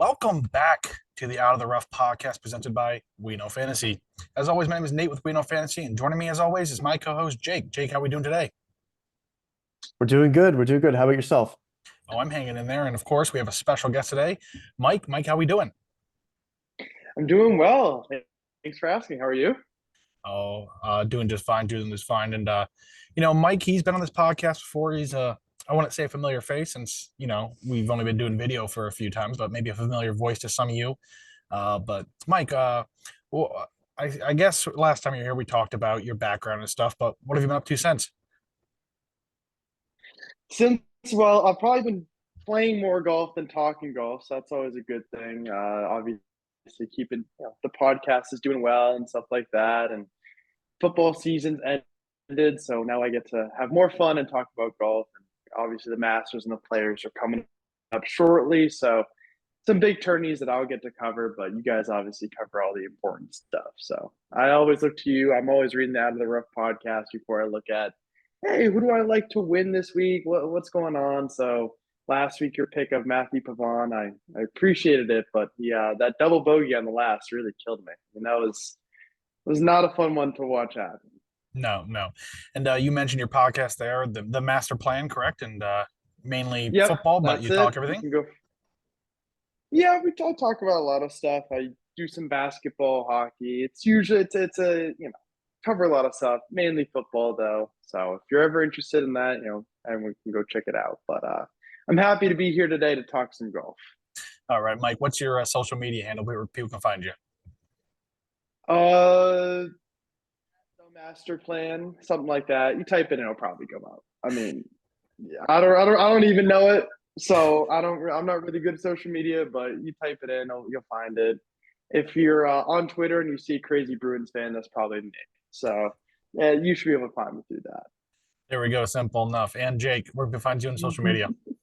Welcome back to the Out of the Rough podcast presented by We Know Fantasy. As always, my name is Nate with We Know Fantasy, and joining me as always is my co-host Jake. Jake, how are we doing today? We're doing good. We're doing good. How about yourself? Oh, I'm hanging in there, and of course, we have a special guest today, Mike. Mike, how are we doing? I'm doing well. Thanks for asking. How are you? Doing just fine, doing just fine. And Mike, he's been on this podcast before. He's I wouldn't say a familiar face since we've only been doing video for a few times, but maybe a familiar voice to some of you. But Mike, well, I guess last time you were here, we talked about your background and stuff. But what have you been up to since? Since I've probably been playing more golf than talking golf, so that's always a good thing. Obviously, keeping the podcast is doing well and stuff like that, and football season's ended, so now I get to have more fun and talk about golf. And obviously, the Masters and the Players are coming up shortly, so some big tourneys that I'll get to cover. But you guys obviously cover all the important stuff, so I always look to you. I'm always reading the Out of the Rough podcast before I look at, hey, who do I like to win this week? What's going on? So last week your pick of Matthew Pavon, I appreciated it, but that double bogey on the last really killed me. And that was not a fun one to watch happen. No, no. And you mentioned your podcast there, the Master Plan, correct? And mainly Yep, football, but that's you it. talk You everything. can go. Yeah, I talk about a lot of stuff. I do some basketball, hockey. It's a cover a lot of stuff, mainly football though. So if you're ever interested in that, and we can go check it out. But I'm happy to be here today to talk some golf. All right, Mike. What's your social media handle where people can find you? Uh, no master plan, something like that. You type it in, it'll probably come up. I mean, yeah, I don't even know it. So I'm not really good at social media, but you type it in, you'll find it. If you're on Twitter and you see Crazy Bruins fan, that's probably me. So yeah, you should be able to find me through There we go. Simple enough. And Jake, where can we find you on social media? that.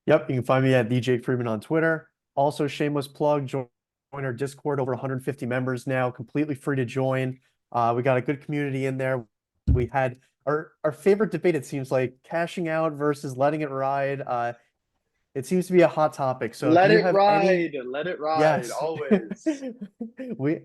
Yep, you can find me at DJ Freeman on Twitter. Also, shameless plug, join our Discord, over 150 members now, completely free to join. We got a good community in there. We had our favorite debate, it seems like, cashing out versus letting it ride. It seems to be a hot topic. So if Let you it have any, ride, let it ride, yes, always.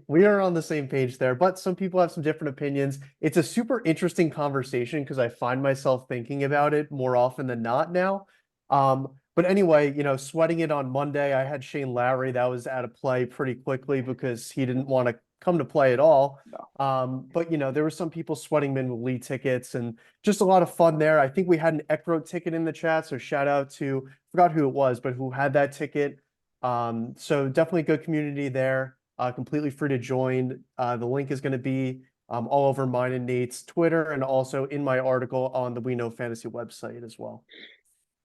we are on the same page there, but some people have some different opinions. It's a super interesting conversation because I find myself thinking about it more often than not now. But anyway, sweating it on Monday, I had Shane Lowry. That was out of play pretty quickly because he didn't want to come to play at all. No. But there were some people sweating him in with lead tickets and just a lot of fun there. I think we had an Eckroat ticket in the chat, so shout out to, forgot who it was, but who had that ticket. So definitely good community there. Completely free to join. The link is going to be all over mine and Nate's Twitter and also in my article on the We Know Fantasy website as well.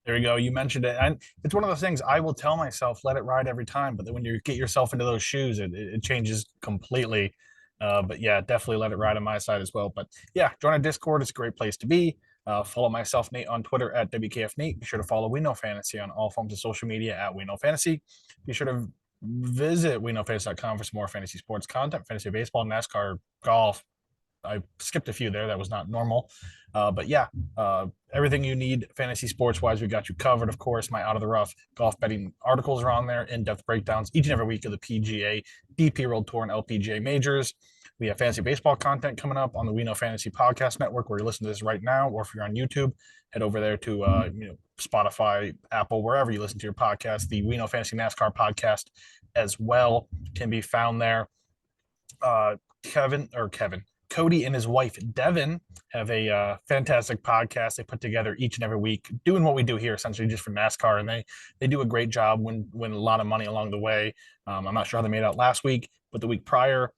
There you go. You mentioned it, and it's one of those things. I will tell myself, "Let it ride" every time, but then when you get yourself into those shoes, it changes completely. But yeah, definitely let it ride on my side as well. But yeah, join our Discord. It's a great place to be. Follow myself, Nate, on Twitter at WKF Be sure to follow We Know Fantasy on all forms of social media at We Know Fantasy. Be sure to visit WeKnowFantasy.com for some more fantasy sports content, fantasy baseball, NASCAR, golf, I skipped a few there. That was not normal. But yeah, everything you need fantasy sports wise, we got you covered. Of course, my Out of the Rough golf betting articles are on there, in depth breakdowns each and every week of the PGA, DP World Tour, and LPGA majors. We have fantasy baseball content coming up on the We Know Fantasy Podcast Network, where you listen to this right now, or if you're on YouTube, head over there to Spotify, Apple, wherever you listen to your podcast. The We Know Fantasy NASCAR podcast as well can be found there. Uh, Kevin, Cody and his wife Devin have a fantastic podcast they put together each and every week, doing what we do here essentially just for NASCAR, and they do a great job, win a lot of money along the way. I'm not sure how they made out last week, but the week prior,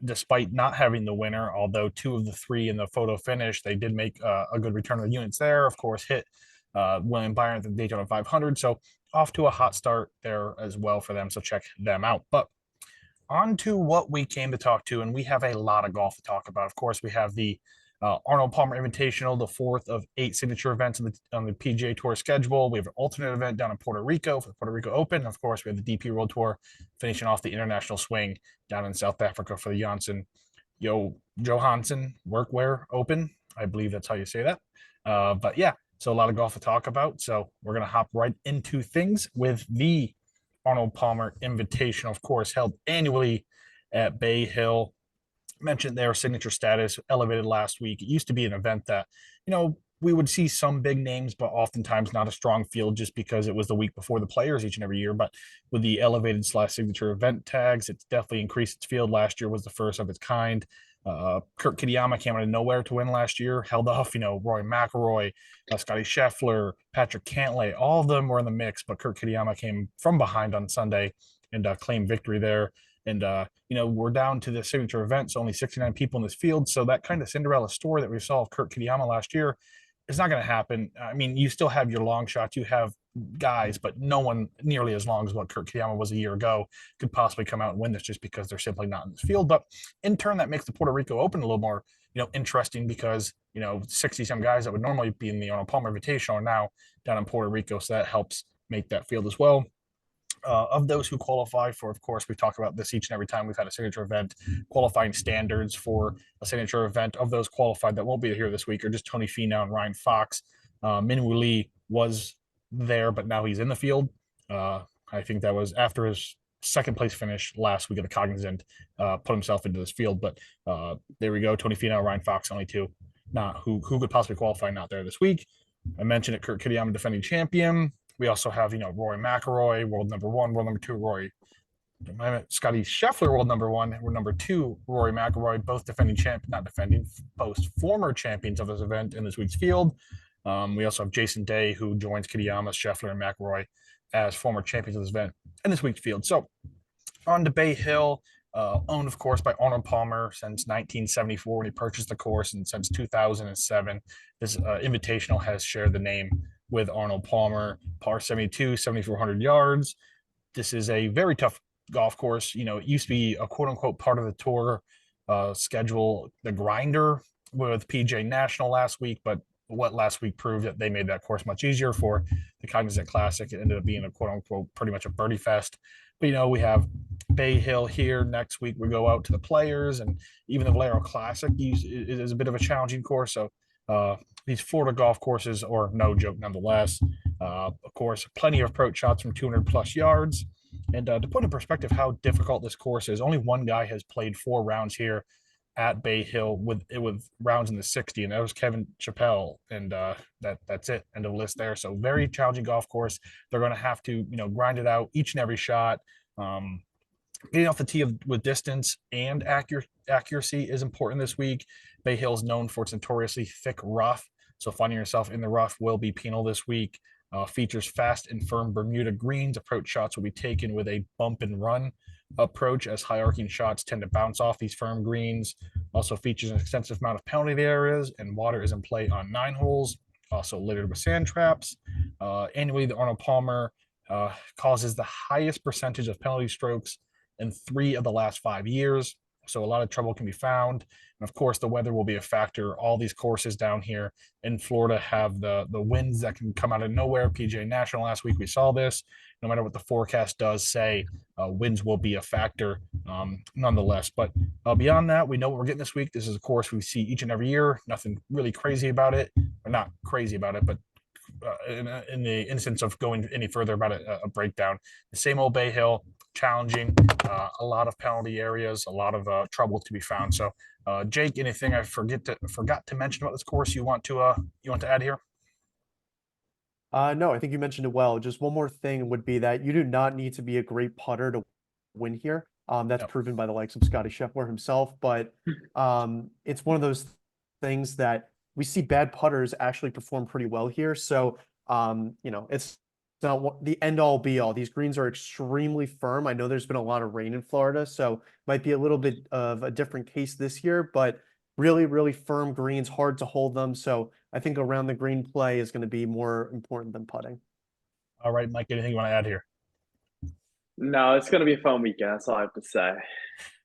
despite not having the winner, although two of the three in the photo finish, they did make a good return of the units there. Of course, hit William Byron at the Daytona 500, so off to a hot start there as well for them. So check them out, but on to what we came to talk to, and we have a lot of golf to talk about. Of course, we have the Arnold Palmer Invitational, the fourth of 8 signature events on the PGA Tour schedule. We have an alternate event down in Puerto Rico for the Puerto Rico Open. Of course, we have the DP World Tour finishing off the international swing down in South Africa for the Johansson Workwear Open. I believe that's how you say that. But yeah, so a lot of golf to talk about. So we're going to hop right into things with the Arnold Palmer Invitational, of course, held annually at Bay Hill. Mentioned their signature status elevated last week. It used to be an event that, we would see some big names, but oftentimes not a strong field just because it was the week before the players each and every year. But with the elevated slash signature event tags, it's definitely increased its field. Last year was the first of its kind. Kurt Kitayama came out of nowhere to win last year, held off, Roy McIlroy, Scotty Scheffler, Patrick Cantlay, all of them were in the mix, but Kurt Kitayama came from behind on Sunday and claimed victory there. And, we're down to the signature event, so only 69 people in this field. So that kind of Cinderella story that we saw of Kurt Kitayama last year is not going to happen. I mean, you still have your long shots, you have guys, but no one nearly as long as what Kurt Kitayama was a year ago could possibly come out and win this just because they're simply not in this field. But in turn, that makes the Puerto Rico Open a little more, interesting because, 60 some guys that would normally be in the Arnold Palmer Invitational are now down in Puerto Rico. So that helps make that field as well. Of those who qualify for, of course, we talk about this each and every time we've had a signature event, qualifying standards for a signature event. Of those qualified that won't be here this week are just Tony Finau and Ryan Fox. Minwoo Lee was there, but now he's in the field. I think that was after his second place finish last week at the Cognizant, put himself into this field. But there we go. Tony Finau, Ryan Fox, only two. Not who could possibly qualify, not there this week. I mentioned it, Kurt Kitayama, defending champion. We also have, Roy McIlroy, world number one, world number two, Scotty Scheffler, world number one, world number two, Rory McIlroy, both former champions of this event in this week's field. We also have Jason Day, who joins Kitayama, Scheffler, and McIlroy as former champions of this event in this week's field. So on to Bay Hill, owned, of course, by Arnold Palmer since 1974 when he purchased the course, and since 2007, this Invitational has shared the name with Arnold Palmer. Par 72, 7,400 yards. This is a very tough golf course. It used to be a quote unquote part of the tour schedule, the grinder with PJ National last week, but what last week proved that they made that course much easier for the Cognizant Classic. It ended up being a quote unquote pretty much a birdie fest. But we have Bay Hill here. Next week we go out to the Players, and even the Valero Classic is a bit of a challenging course. So these Florida golf courses are no joke nonetheless. Of course, plenty of approach shots from 200 plus yards. And to put in perspective how difficult this course is, only one guy has played 4 rounds here at Bay Hill with rounds in the 60, and that was Kevin Chappelle. And that's it. End of list there. So very challenging golf course. They're going to have to grind it out each and every shot. Getting off the tee with distance and accuracy is important this week. Bay Hill is known for its notoriously thick rough, so finding yourself in the rough will be penal this week. Features fast and firm Bermuda greens. Approach shots will be taken with a bump and run approach, as high arcing shots tend to bounce off these firm greens. Also features an extensive amount of penalty areas, and water is in play on 9 holes, also littered with sand traps. Annually, the Arnold Palmer causes the highest percentage of penalty strokes in 3 of the last 5 years. So a lot of trouble can be found. And of course, the weather will be a factor. All these courses down here in Florida have the winds that can come out of nowhere. PGA National last week, we saw this. No matter what the forecast does say, winds will be a factor nonetheless. But beyond that, we know what we're getting this week. This is a course we see each and every year. Nothing really crazy about it, or not crazy about it, but in the instance of going any further about a breakdown, the same old Bay Hill, challenging, a lot of penalty areas, a lot of trouble to be found. So, Jake, anything I forgot to mention about this course you want to add here? No, I think you mentioned it well. Just one more thing would be that you do not need to be a great putter to win here. That's Yep. proven by the likes of Scotty Scheffler himself. But it's one of those things that we see bad putters actually perform pretty well here. So it's not the end all be all. These greens are extremely firm. I know there's been a lot of rain in Florida, so might be a little bit of a different case this year, but really, really firm greens, hard to hold them. So I think around the green play is going to be more important than putting. All right, Mike, anything you want to add here? No, it's going to be a fun weekend. That's all I have to say.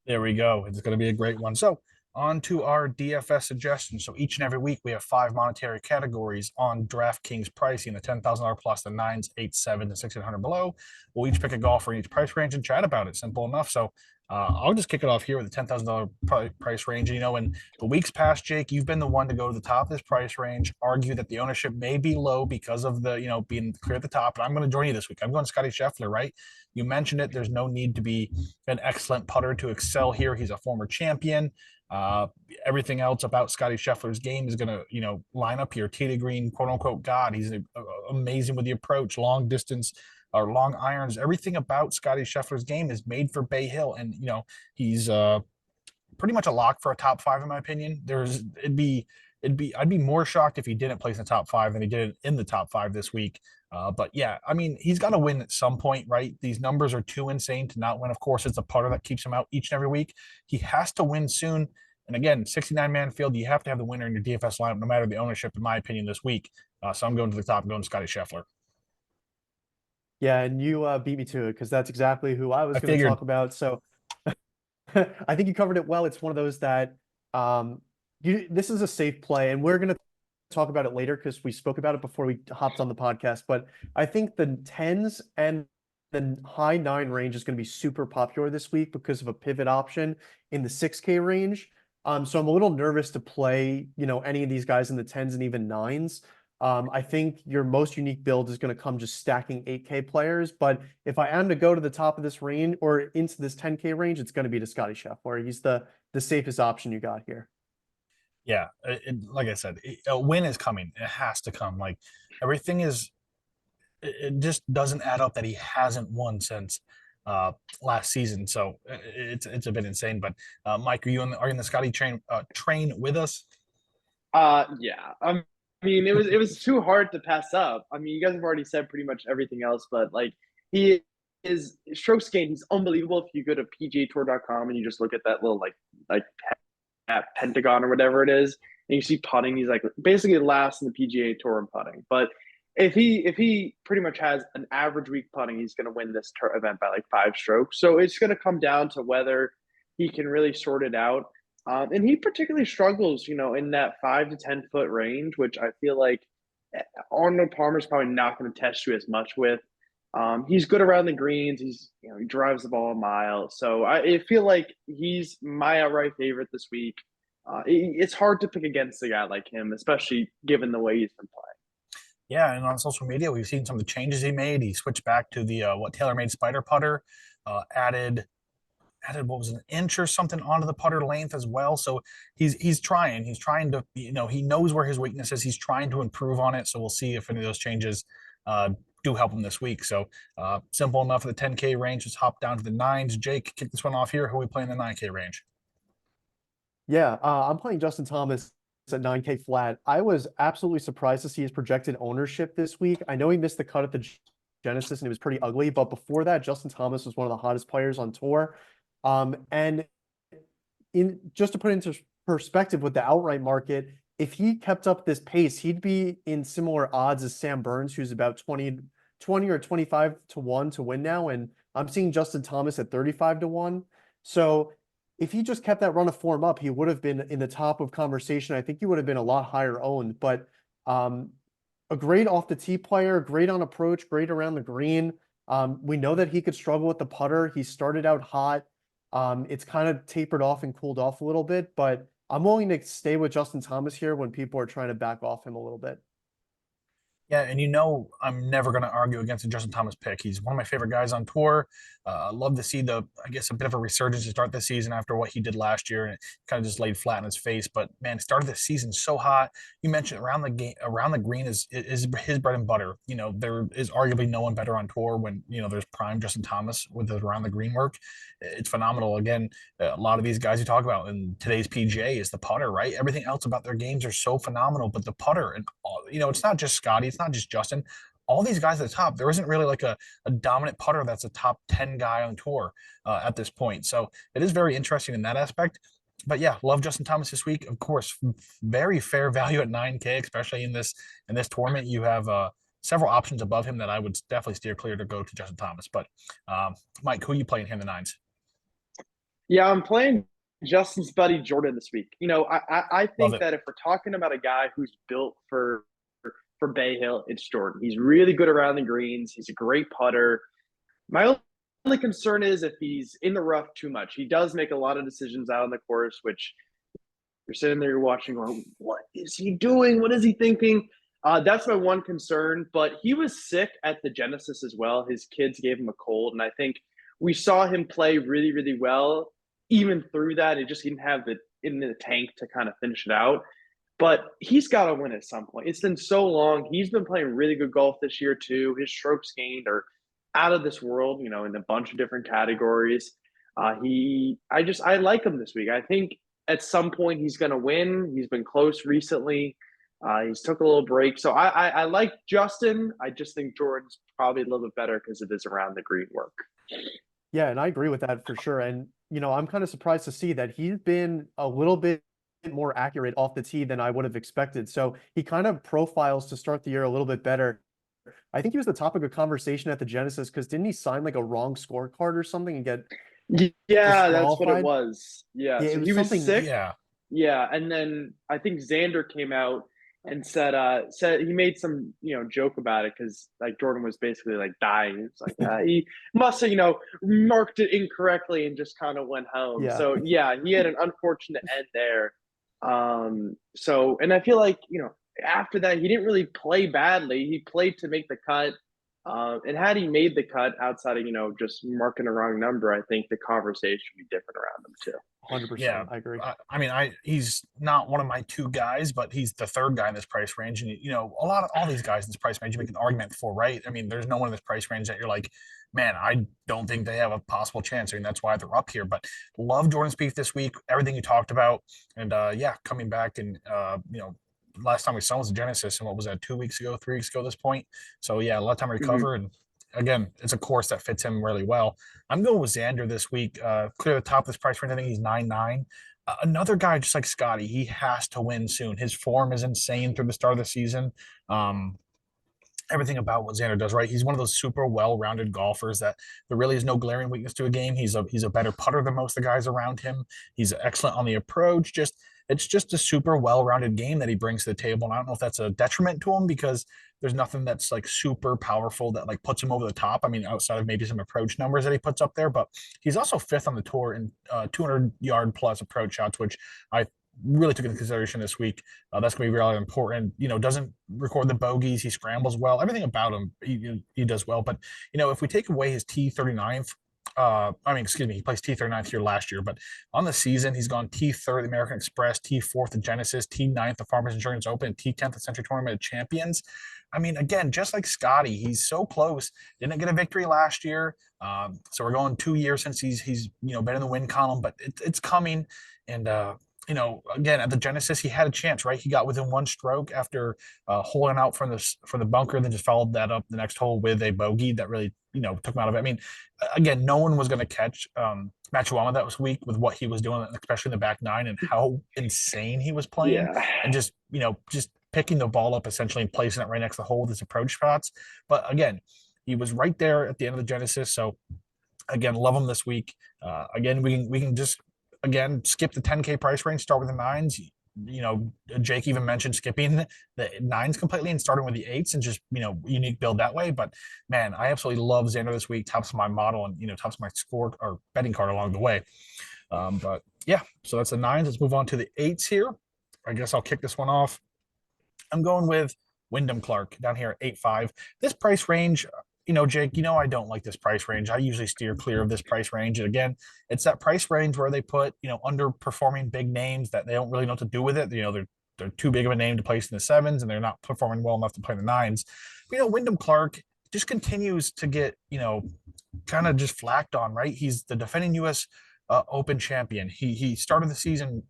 There we go. It's going to be a great one. So on to our DFS suggestions. So each and every week we have 5 monetary categories on DraftKings pricing: the $10,000 plus, the 9s, 8s, 7s, and 1,600 below. We'll each pick a golfer in each price range and chat about it. Simple enough. So I'll just kick it off here with a $10,000 price range. And, in the weeks past, Jake, you've been the one to go to the top of this price range, argue that the ownership may be low because of the, being clear at the top. But I'm going to join you this week. I'm going Scotty Scheffler, right? You mentioned it. There's no need to be an excellent putter to excel here. He's a former champion. Uh, Everything else about Scotty Scheffler's game is going to, line up here. Tee to green, quote unquote, God. He's amazing with the approach, long distance or long irons. Everything about Scotty Scheffler's game is made for Bay Hill, and he's pretty much a lock for a top five in my opinion. I'd be more shocked if he didn't place in the top five than he did in the top five this week. But yeah, I mean, he's got to win at some point, right? These numbers are too insane to not win. Of course, it's a putter that keeps him out each and every week. He has to win soon. And again, 69-man field, you have to have the winner in your DFS lineup, no matter the ownership, in my opinion, this week. So I'm going to the top, going to Scotty Scheffler. Yeah, and you beat me to it because that's exactly who I was I going to figured. talk about. So I think you covered it well. It's one of those that this is a safe play, and we're going to talk about it later because we spoke about it before we hopped on the podcast. But I think the tens and the high nine range is going to be super popular this week because of a pivot option in the 6K range. So I'm a little nervous to play, any of these guys in the tens and even nines. I think your most unique build is going to come just stacking 8K players. But if I am to go to the top of this range or into this 10K range, it's going to be to Scotty Scheffler. He's the safest option you got here. Yeah, like I said, a win is coming. It has to come. Like everything is, it just doesn't add up that he hasn't won since last season. So it's a bit insane. But Mike, are you in the Scotty train with us? Yeah. I mean, it was too hard to pass up. I mean, you guys have already said pretty much everything else, but like he is strokes gained. He's unbelievable. If you go to pgatour.com and you just look at that little like pentagon or whatever it is, and you see putting, he's like basically last in the PGA Tour in putting. But if he pretty much has an average week putting, he's going to win this event by like 5 strokes. So it's going to come down to whether he can really sort it out. And he particularly struggles, in that 5 to 10 foot range, which I feel like Arnold Palmer's probably not going to test you as much with. He's good around the greens. He drives the ball a mile. So I feel like he's my outright favorite this week. It's hard to pick against a guy like him, especially given the way he's been playing. Yeah, and on social media, we've seen some of the changes he made. He switched back to the TaylorMade Spider putter, added what was an inch or something onto the putter length as well. So he's trying. He's trying to, he knows where his weakness is. He's trying to improve on it. So we'll see if any of those changes do help him this week. So simple enough for the 10K range. Just hop down to the nines. Jake, kick this one off here. Who are we playing in the 9K range? Yeah, I'm playing Justin Thomas at 9K flat. I was absolutely surprised to see his projected ownership this week. I know he missed the cut at the Genesis and it was pretty ugly, but before that, Justin Thomas was one of the hottest players on tour. And in just to put into perspective with the outright market, if he kept up this pace, he'd be in similar odds as Sam Burns, who's about 20 or 25 to 1 to win now. And I'm seeing Justin Thomas at 35 to 1. So if he just kept that run of form up, he would have been in the top of conversation. I think he would have been a lot higher owned, but a great off the tee player, great on approach, great around the green. We know that he could struggle with the putter. He started out hot. It's kind of tapered off and cooled off a little bit, but I'm willing to stay with Justin Thomas here when people are trying to back off him a little bit. Yeah, and I'm never going to argue against a Justin Thomas pick. He's one of my favorite guys on tour. I love to see a bit of a resurgence to start the season after what he did last year, and it kind of just laid flat in his face. But man, started the season so hot. You mentioned around the green is his bread and butter. There is arguably no one better on tour when there's prime Justin Thomas with his around the green work. It's phenomenal. Again, a lot of these guys you talk about in today's PGA is the putter, right? Everything else about their games are so phenomenal, but the putter and it's not just Scotty, it's not just Justin. All these guys at the top, there isn't really like a dominant putter that's a top 10 guy on tour at this point. So it is very interesting in that aspect. But yeah, love Justin Thomas this week. Of course, very fair value at 9K, especially in this tournament. You have several options above him that I would definitely steer clear to go to Justin Thomas. But Mike, who are you playing here in the nines? Yeah, I'm playing Justin's buddy Jordan this week. I think that if we're talking about a guy who's built for Bay Hill, it's Jordan. He's really good around the greens. He's a great putter. My only concern is if he's in the rough too much. He does make a lot of decisions out on the course, which you're sitting there, you're watching, going, "What is he doing? What is he thinking?" That's my one concern. But he was sick at the Genesis as well. His kids gave him a cold, and I think we saw him play really, really well. Even through that, it just didn't have the in the tank to kind of finish it out. But he's got to win at some point. It's been so long. He's been playing really good golf this year too. His strokes gained are out of this world, in a bunch of different categories. I like him this week. I think at some point he's going to win. He's been close recently. He's took a little break, so I like Justin. I just think Jordan's probably a little bit better because of his around the green work. Yeah, and I agree with that for sure. And I'm kind of surprised to see that he's been a little bit more accurate off the tee than I would have expected. So he kind of profiles to start the year a little bit better. I think he was the topic of conversation at the Genesis because didn't he sign like a wrong scorecard or something and get Yeah, that's what it disqualified? was. Yeah, Yeah, it so was he was something. sick. Yeah. Yeah, and then I think Xander came out and said he made some joke about it because like Jordan was basically like dying. It's like he must have marked it incorrectly and just kind of went home. Yeah. So yeah, he had an unfortunate end there. So and I feel like after that he didn't really play badly. He played to make the cut. And had he made the cut outside of just marking a wrong number, I think the conversation would be different around him too. 100%. Yeah, I agree. I mean, he's not one of my two guys, but he's the third guy in this price range, and a lot of all these guys in this price range you make an argument for, right? I mean, there's no one in this price range that you're like, man, I don't think they have a possible chance. I mean, that's why they're up here. But love Jordan Spieth this week, everything you talked about, and yeah, coming back and last time we saw was the Genesis, and what was that, 2 weeks ago, 3 weeks ago at this point? So yeah, a lot of time to Mm-hmm. recover, and again, it's a course that fits him really well. I'm going with Xander this week. Clear the top of this price range. I think he's 9.9. Another guy just like Scotty, he has to win soon. His form is insane through the start of the season. Um, Everything about what Xander does, right? He's one of those super well-rounded golfers that there really is no glaring weakness to a game. He's a better putter than most of the guys around him. He's excellent on the approach. It's just a super well-rounded game that he brings to the table. And I don't know if that's a detriment to him because there's nothing that's like super powerful that like puts him over the top. I mean, outside of maybe some approach numbers that he puts up there, but he's also fifth on the tour in 200-yard plus approach shots, which I really took into consideration this week. That's going to be really important. Doesn't record the bogeys. He scrambles well. Everything about him, he does well. But, if we take away his T39th, excuse me, he placed T39th here last year, but on the season, he's gone T3rd the American Express, T4th the Genesis, T9th the Farmers Insurance Open, T10th the Century Tournament of Champions. I mean, again, just like Scotty, he's so close. Didn't get a victory last year. So we're going 2 years since he's been in the win column, but it's coming. And again, at the Genesis, he had a chance, right? He got within one stroke after holing out from the bunker, then just followed that up the next hole with a bogey that really, took him out of it. I mean, again, no one was going to catch Machuama that was weak with what he was doing, especially in the back nine and how insane he was playing, Yeah. and just picking the ball up essentially and placing it right next to the hole with his approach shots. But again, he was right there at the end of the Genesis. So again, love him this week. Again, we can just again skip the 10K price range, start with the nines. Jake even mentioned skipping the nines completely and starting with the eights and just unique build that way. But man, I absolutely love Xander this week. Tops of my model and tops of my score or betting card along the way. But yeah, so that's the nines. Let's move on to the eights here. I guess I'll kick this one off. I'm going with Wyndham Clark down here at 8.5. This price range, Jake, I don't like this price range. I usually steer clear of this price range. And again, it's that price range where they put, underperforming big names that they don't really know what to do with it. They're too big of a name to place in the sevens and they're not performing well enough to play in the nines. But, Wyndham Clark just continues to get, kind of just flacked on, right? He's the defending U.S. Open champion. He started the season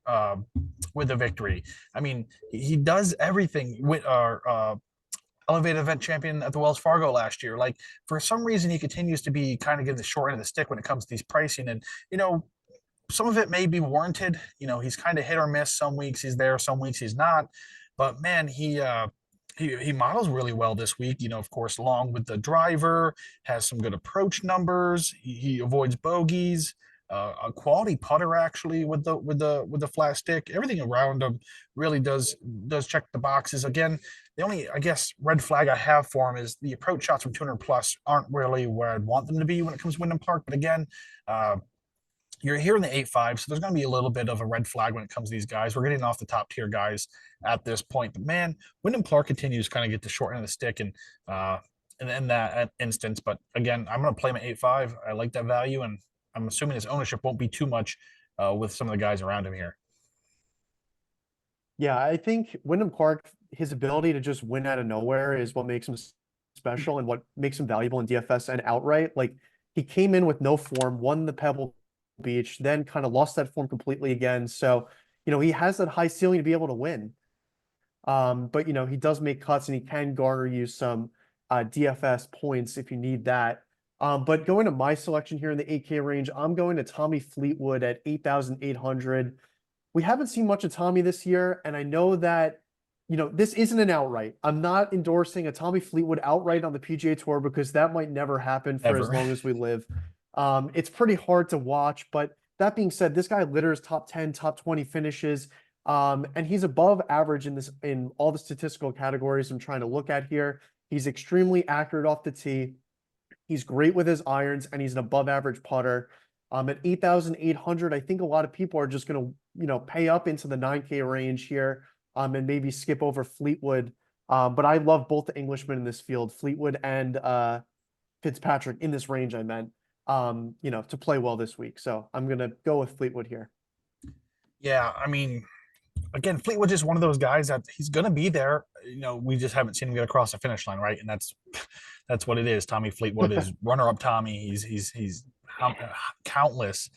with a victory. I mean, he does everything with elevated event champion at the Wells Fargo last year. Like for some reason, he continues to be kind of getting the short end of the stick when it comes to these pricing. And some of it may be warranted. He's kind of hit or miss. Some weeks he's there, some weeks he's not. But man, he models really well this week. Of course, along with the driver, has some good approach numbers. He avoids bogeys. a quality putter actually with the flat stick. Everything around him really does check the boxes. Again, the only, I guess, red flag I have for him is the approach shots from 200 plus aren't really where I'd want them to be when it comes to Wyndham Park. But again, uh, you're here in the 8.5, so there's going to be a little bit of a red flag when it comes to these guys. We're getting off the top tier guys at this point, but man, Wyndham Clark continues to kind of get the short end of the stick, and in that instance. But again, I'm going to play him at 8.5. I like that value, and I'm assuming his ownership won't be too much with some of the guys around him here. Yeah, I think Wyndham Clark, his ability to just win out of nowhere is what makes him special and what makes him valuable in DFS and outright. Like he came in with no form, won the Pebble Beach, then kind of lost that form completely again. So, he has that high ceiling to be able to win. But he does make cuts and he can garner you some DFS points if you need that. But going to my selection here in the 8K range, I'm going to Tommy Fleetwood at 8,800. We haven't seen much of Tommy this year, and I know that this isn't an outright. I'm not endorsing a Tommy Fleetwood outright on the PGA Tour because that might never happen for as Ever. long as we live. It's pretty hard to watch, but that being said, this guy litters top 10, top 20 finishes. And he's above average in all the statistical categories I'm trying to look at here. He's extremely accurate off the tee. He's great with his irons, and he's an above average putter. At 8,800, I think a lot of people are just going to, pay up into the 9K range here, and maybe skip over Fleetwood. But I love both the Englishmen in this field, Fleetwood and Fitzpatrick in this range, I meant, to play well this week. So I'm going to go with Fleetwood here. Yeah, I mean, again, Fleetwood is one of those guys that he's going to be there. We just haven't seen him get across the finish line, right? And that's what it is. Tommy Fleetwood is runner-up Tommy. He's countless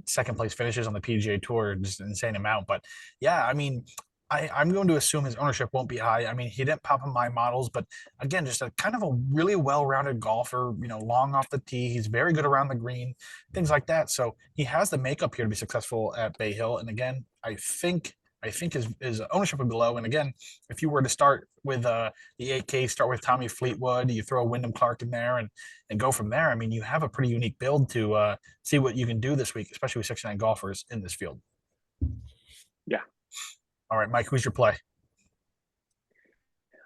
second place finishes on the PGA Tour, just an insane amount. But yeah, I mean, I'm going to assume his ownership won't be high. I mean, he didn't pop in my models, but again, just a kind of a really well-rounded golfer, long off the tee. He's very good around the green, things like that. So he has the makeup here to be successful at Bay Hill. And again, I think his ownership would be low. And again, if you were to start with the 8K, start with Tommy Fleetwood, you throw Wyndham Clark in there and go from there. I mean, you have a pretty unique build to see what you can do this week, especially with 69 golfers in this field. Yeah. All right, Mike, who's your play?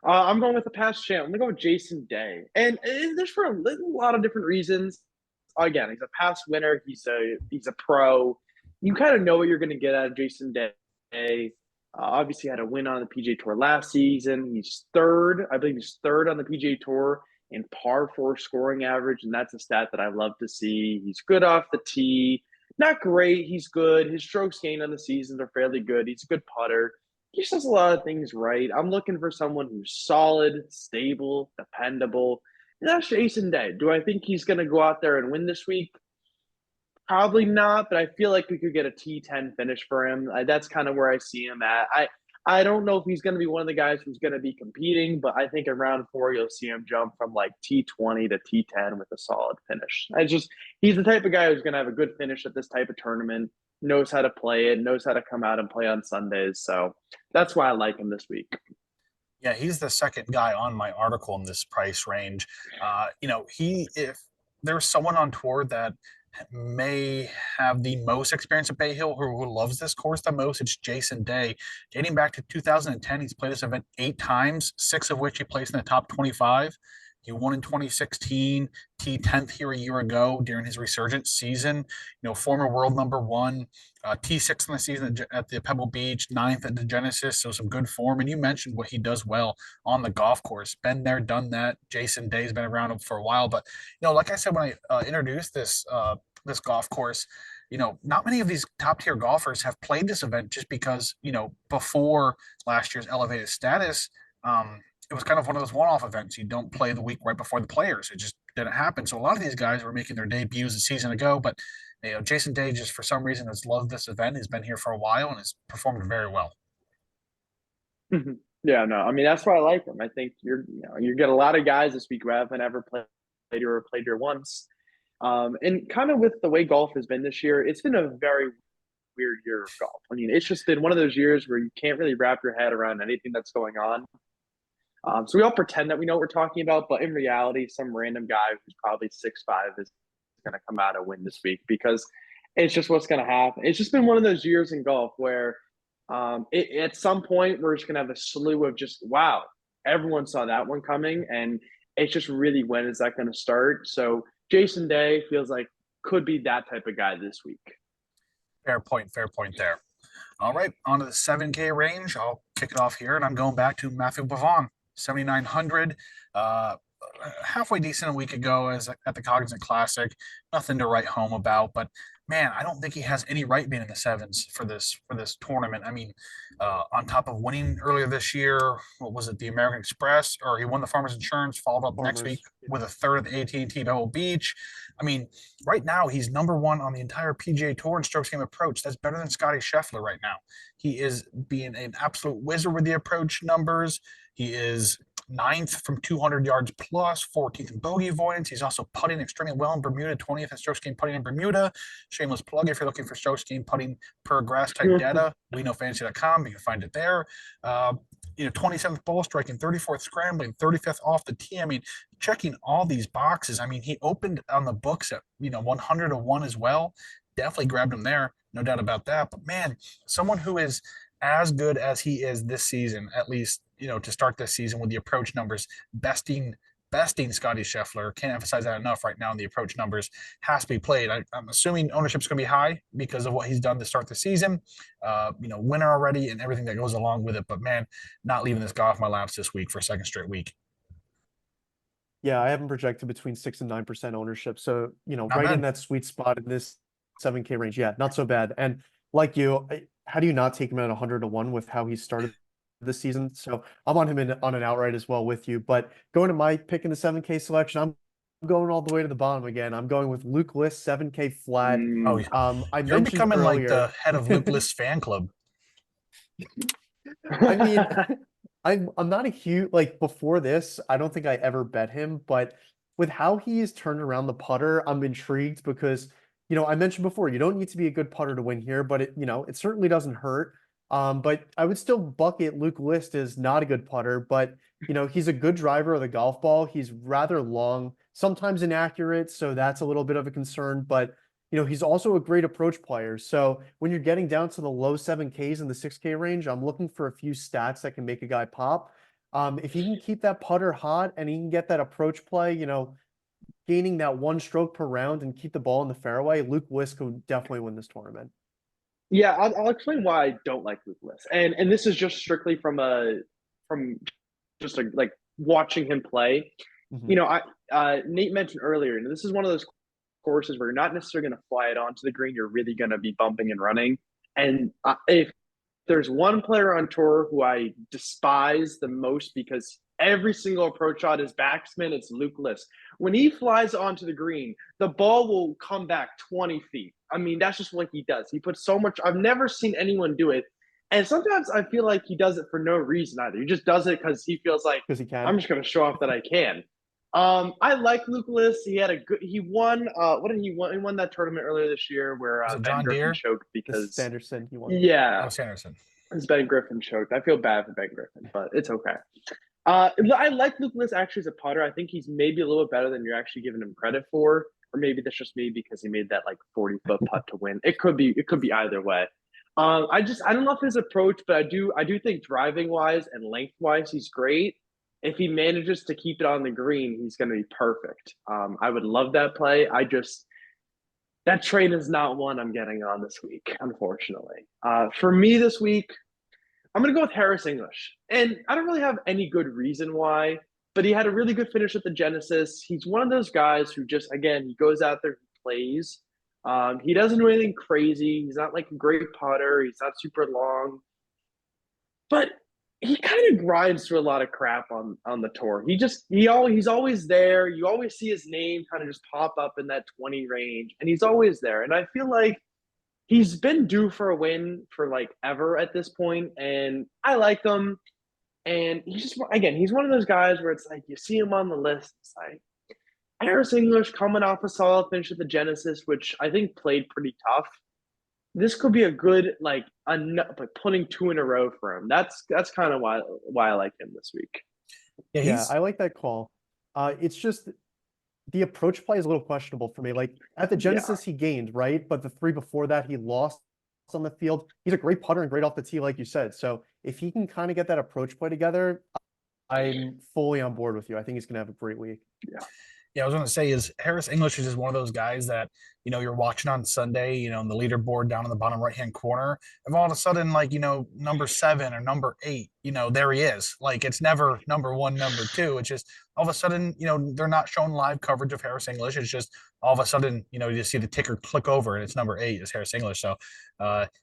I'm going with the past champ. I'm going to go with Jason Day. And there's for a lot of different reasons. Again, he's a past winner. He's a pro. You kind of know what you're going to get out of Jason Day. Obviously had a win on the PGA Tour last season. He's third. I believe he's third on the PGA Tour in par 4 scoring average, and that's a stat that I love to see. He's good off the tee. Not great. He's good. His strokes gained on the seasons are fairly good. He's a good putter. He just does a lot of things right. I'm looking for someone who's solid, stable, dependable. And that's Jason Day. Do I think he's going to go out there and win this week? Probably not, but I feel like we could get a T10 finish for him. That's kind of where I see him at. I don't know if he's going to be one of the guys who's going to be competing, but I think in round 4 you'll see him jump from like T20 to T10 with a solid finish. He's the type of guy who's going to have a good finish at this type of tournament, knows how to play it, knows how to come out and play on Sundays. So that's why I like him this week. Yeah, he's the second guy on my article in this price range. If there's someone on tour that may have the most experience at Bay Hill, who loves this course the most, it's Jason Day. Dating back to 2010, he's played this event 8 times, 6 of which he placed in the top 25. He won in 2016, T10th here a year ago during his resurgence season. Former world number 1, T6 in the season at the Pebble Beach, 9th at the Genesis, so some good form. And you mentioned what he does well on the golf course. Been there, done that. Jason Day's been around him for a while, but like I said when I introduced this golf course, not many of these top tier golfers have played this event just because before last year's elevated status. It was kind of one of those one-off events. You don't play the week right before the Players. It just didn't happen. So a lot of these guys were making their debuts a season ago, but Jason Day just for some reason has loved this event. He's been here for a while and has performed very well. Yeah, no, I mean that's why I like him. I think you get a lot of guys this week who haven't ever played here once, and kind of with the way golf has been this year, it's been a very weird year of golf. I mean, it's just been one of those years where you can't really wrap your head around anything that's going on. So we all pretend that we know what we're talking about, but in reality, some random guy who's probably 6'5" is going to come out and win this week because It's just what's going to happen. It's just been one of those years in golf where at some point we're just going to have a slew of just, wow, everyone saw that one coming. And it's just really, when is that going to start? So Jason Day feels like could be that type of guy this week. Fair point. Fair point there. All right, on to the 7K range. I'll kick it off here, and I'm going back to Matthew Pavon, 7,900. Uh, Halfway decent a week ago as at the Cognizant Classic. Nothing to write home about, but man, I don't think he has any right being in the sevens for this tournament. I mean, on top of winning earlier this year, what was it, the American Express, or he won the Farmers Insurance, followed up next week with a third of the AT&T Pebble Beach. I mean, right now he's number one on the entire PGA Tour in strokes game approach. That's better than Scotty Scheffler right now. He is being an absolute wizard with the approach numbers. He is ninth from 200 yards plus, 14th in bogey avoidance. He's also putting extremely well in Bermuda, 20th in strokes gained putting in Bermuda. Shameless plug if you're looking for strokes gained putting per grass type data. We know fantasy.com. You can find it there. 27th ball striking, 34th scrambling, 35th off the tee. I mean, checking all these boxes. I mean, he opened on the books at 100-1 as well. Definitely grabbed him there, no doubt about that. But man, someone who is as good as he is this season, at least to start this season with the approach numbers, besting Scotty Scheffler. Can't emphasize that enough right now. In the approach numbers has to be played. I'm assuming ownership's going to be high because of what he's done to start the season. Winner already and everything that goes along with it. But man, not leaving this guy off my laps this week for a second straight week. Yeah, I haven't projected between 6 and 9% ownership. So, Not right bad. in that sweet spot in this 7K range. Yeah, not so bad. And like you, how do you not take him at 100-1 with how he started this season? So I'm on him on an outright as well with you. But going to my pick in the 7K selection, I'm going all the way to the bottom again. I'm going with Luke List, 7K flat. Oh, I you're mentioned becoming like earlier. the head of Luke List fan club. I mean, I'm not a huge, like, before this, I don't think I ever bet him, but with how he has turned around the putter, I'm intrigued because, I mentioned before, you don't need to be a good putter to win here, but it certainly doesn't hurt. But I would still bucket Luke List as not a good putter, but he's a good driver of the golf ball. He's rather long, sometimes inaccurate, so that's a little bit of a concern, but he's also a great approach player. So when you're getting down to the low 7Ks in the 6K range, I'm looking for a few stats that can make a guy pop. If he can keep that putter hot and he can get that approach play, gaining that 1 stroke per round and keep the ball in the fairway, Luke List could definitely win this tournament. Yeah, I'll explain why I don't like Luke List, and this is just strictly from like watching him play. Nate mentioned earlier, and this is one of those courses where you're not necessarily going to fly it onto the green. You're really going to be bumping and running. And if there's one player on tour who I despise the most because every single approach shot is backspin, it's Luke List. When he flies onto the green, the ball will come back 20 feet. I mean, that's just what he does. He puts so much. I've never seen anyone do it. And sometimes I feel like he does it for no reason either. He just does it because he feels like, because he can. I'm just going to show off that I can. I like Luke List. He won. What did he won? He won that tournament earlier this year where Ben Griffin choked because Sanderson. He won. Yeah, Sanderson. It's Ben Griffin choked. I feel bad for Ben Griffin, but it's okay. I like Luke List actually as a putter. I think he's maybe a little bit better than you're actually giving him credit for, or maybe that's just me because he made that like 40-foot putt to win. It could be either way. I don't love his approach, but I do think driving wise and length wise he's great. If he manages to keep it on the green, he's going to be perfect. I would love that play. That train is not one I'm getting on this week, unfortunately. For me this week, I'm going to go with Harris English. And I don't really have any good reason why, but he had a really good finish at the Genesis. He's one of those guys who just, again, he goes out there and plays. He doesn't do anything crazy. He's not like a great putter. He's not super long. But he kind of grinds through a lot of crap on the tour. He's always there. You always see his name kind of just pop up in that 20 range, and he's always there. And I feel like he's been due for a win for like ever at this point, and I like him. And he's one of those guys where it's like you see him on the list. It's like Harris English coming off a solid finish at the Genesis, which I think played pretty tough. This could be a good like putting 2 in a row for him. That's kind of why I like him this week. Yeah, I like that call. It's just the approach play is a little questionable for me. Like at the Yeah. Genesis, he gained, right? But the three before that, he lost on the field. He's a great putter and great off the tee, like you said. So if he can kind of get that approach play together, I'm fully on board with you. I think he's going to have a great week. Yeah, I was going to say is Harris English is just one of those guys that, you're watching on Sunday, in the leaderboard down in the bottom right-hand corner, and all of a sudden, like, number 7 or number 8, there he is. Like, it's never number 1, number 2. It's just all of a sudden, they're not showing live coverage of Harris English. It's just all of a sudden, you just see the ticker click over and it's number 8 is Harris English. So,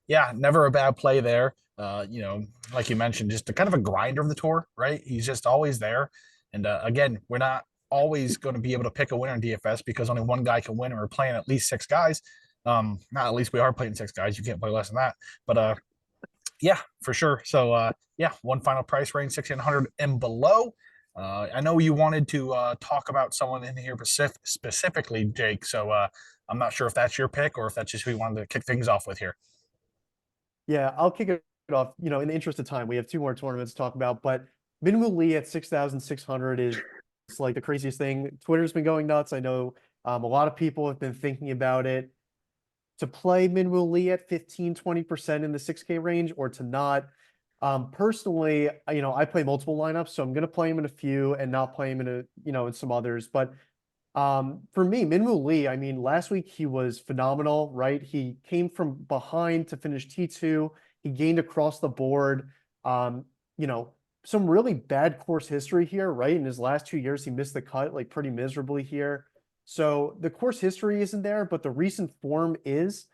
yeah, never a bad play there. Like you mentioned, just a kind of a grinder of the tour, right? He's just always there. And again, we're not always going to be able to pick a winner in DFS because only one guy can win, and we're playing at least 6 guys. Not at least we are playing 6 guys. You can't play less than that. But yeah, for sure. So yeah, one final price range, 1,600 and below. I know you wanted to talk about someone in here specifically, Jake. So I'm not sure if that's your pick or if that's just who you wanted to kick things off with here. Yeah, I'll kick it off. In the interest of time, we have 2 more tournaments to talk about, but Minwoo Lee at 6,600 is like the craziest thing. Twitter's been going nuts. I know a lot of people have been thinking about it. To play Minwoo Lee at 15-20% in the 6K range or to not. Personally, I play multiple lineups, so I'm going to play him in a few and not play him in in some others. But for me, Minwoo Lee, I mean, last week he was phenomenal, right? He came from behind to finish T2. He gained across the board. You know, some really bad course history here, right? In his last 2 years, he missed the cut like pretty miserably here. So the course history isn't there, but the recent form is.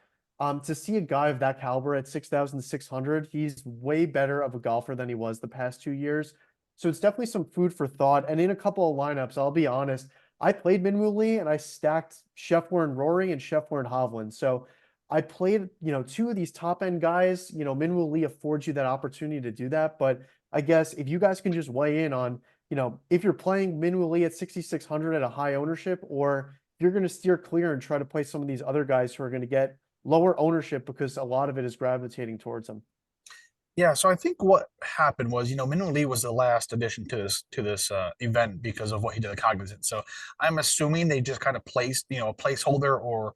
To see a guy of that caliber at 6,600, he's way better of a golfer than he was the past 2 years. So it's definitely some food for thought. And in a couple of lineups, I'll be honest, I played Minwoo Lee and I stacked Scheffler and Rory and Scheffler and Hovland. So I played, 2 of these top end guys. Minwoo Lee affords you that opportunity to do that. But I guess if you guys can just weigh in on, if you're playing Minwoo Lee at 6,600 at a high ownership, or if you're going to steer clear and try to play some of these other guys who are going to get lower ownership because a lot of it is gravitating towards them. Yeah, so I think what happened was, Minwoo Lee was the last addition to this event because of what he did at Cognizant. So I'm assuming they just kind of placed, a placeholder, or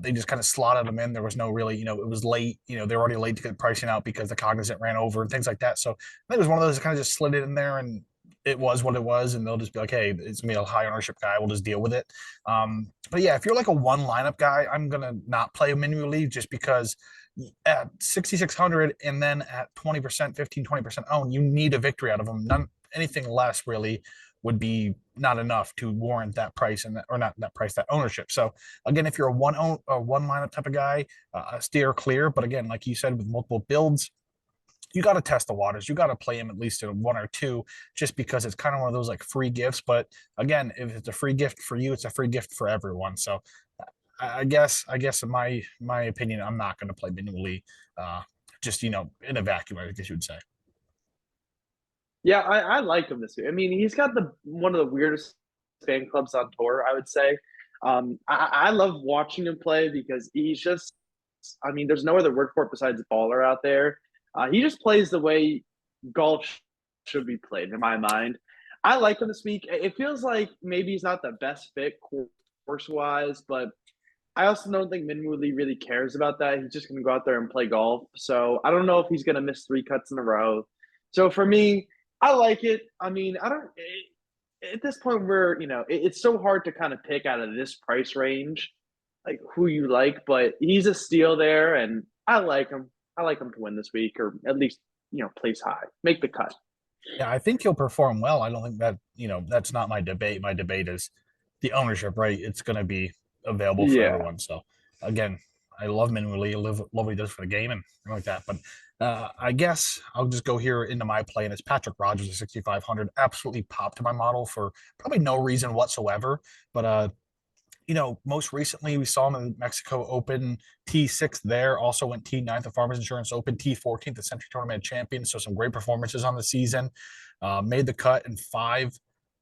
they just kind of slotted them in. There was no really, it was late. They were already late to get pricing out because the Cognizant ran over and things like that. So I think it was one of those that kind of just slid it in there, and it was what it was, and they'll just be like, hey, it's gonna be a high ownership guy. We'll just deal with it. But yeah, if you're like a one lineup guy, I'm gonna not play a Minwoo Lee just because at 6,600 and then at 20%, 15, 20% own, you need a victory out of them. None, anything less really would be not enough to warrant that price, and or not that price, that ownership. So again, if you're a one lineup type of guy, steer clear. But again, like you said, with multiple builds, you got to test the waters. You got to play him at least in 1 or 2, just because it's kind of one of those like free gifts. But again, if it's a free gift for you, it's a free gift for everyone. So I guess in my opinion, I'm not going to play Minwoo Lee, just in a vacuum, I guess you would say. Yeah, I like him this year. I mean, he's got the one of the weirdest fan clubs on tour, I would say. I love watching him play because he's just, I mean, there's no other word for it besides baller out there. He just plays the way golf should be played, in my mind. I like him this week. It feels like maybe he's not the best fit course wise, but I also don't think Minwoo Lee really cares about that. He's just going to go out there and play golf. So I don't know if he's going to miss 3 cuts in a row. So for me, I like it. I mean, at this point where, it's so hard to kind of pick out of this price range, like who you like, but he's a steal there, and I like him. I like him to win this week, or at least, place high, make the cut. Yeah, I think he'll perform well. I don't think that, that's not my debate. My debate is the ownership, right? It's going to be available for Yeah. everyone. So again, I love Minwoo Lee. I love what he does for the game and like that. But I guess I'll just go here into my play, and it's Patrick Rogers at 6,500. Absolutely popped to my model for probably no reason whatsoever. But most recently we saw him in Mexico Open T6 there. Also went T9th at Farmers Insurance Open, T14th at Century Tournament Champions. So some great performances on the season. Made the cut in 5,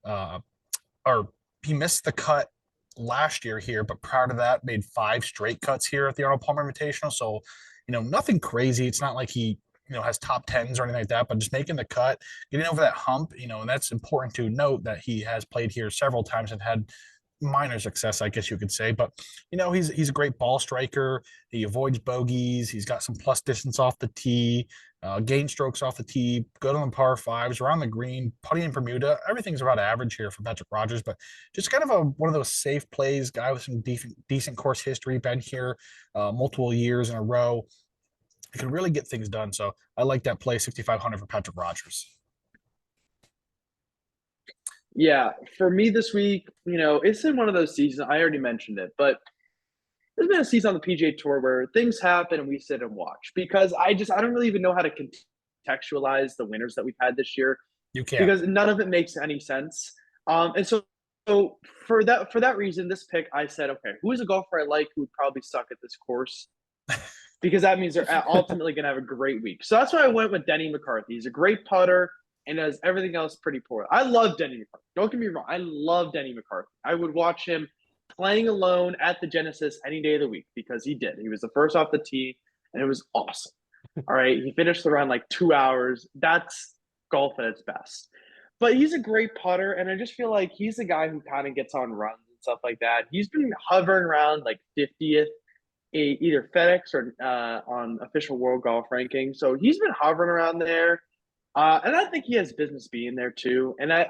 or he missed the cut last year here, but prior to that, made 5 straight cuts here at the Arnold Palmer Invitational. So, nothing crazy. It's not like he, has top 10s or anything like that, but just making the cut, getting over that hump, and that's important to note that he has played here several times and had minor success, I guess you could say. But he's a great ball striker. He avoids bogeys. He's got some plus distance off the tee, gain strokes off the tee, good on the par fives, around the green, putting in Bermuda. Everything's about average here for Patrick Rogers, but just kind of one of those safe plays, guy with some decent course history, been here multiple years in a row. He can really get things done. So I like that play 6,500 for Patrick Rogers. Yeah, for me this week, it's in one of those seasons. I already mentioned it, but there's been a season on the PGA Tour where things happen and we sit and watch because I don't really even know how to contextualize the winners that we've had this year. You can't. Because none of it makes any sense. And so for that reason, this pick, I said, okay, who is a golfer I like who would probably suck at this course? Because that means they're ultimately going to have a great week. So that's why I went with Denny McCarthy. He's a great putter and does everything else pretty poor. I love Denny McCarthy. Don't get me wrong. I love Denny McCarthy. I would watch him playing alone at the Genesis any day of the week because he did. He was the first off the tee, and it was awesome. All right, he finished the round like 2 hours. That's golf at its best. But he's a great putter, and I just feel like he's the guy who kind of gets on runs and stuff like that. He's been hovering around like 50th, either FedEx or on official world golf ranking. So he's been hovering around there. And I think he has business being there too. And I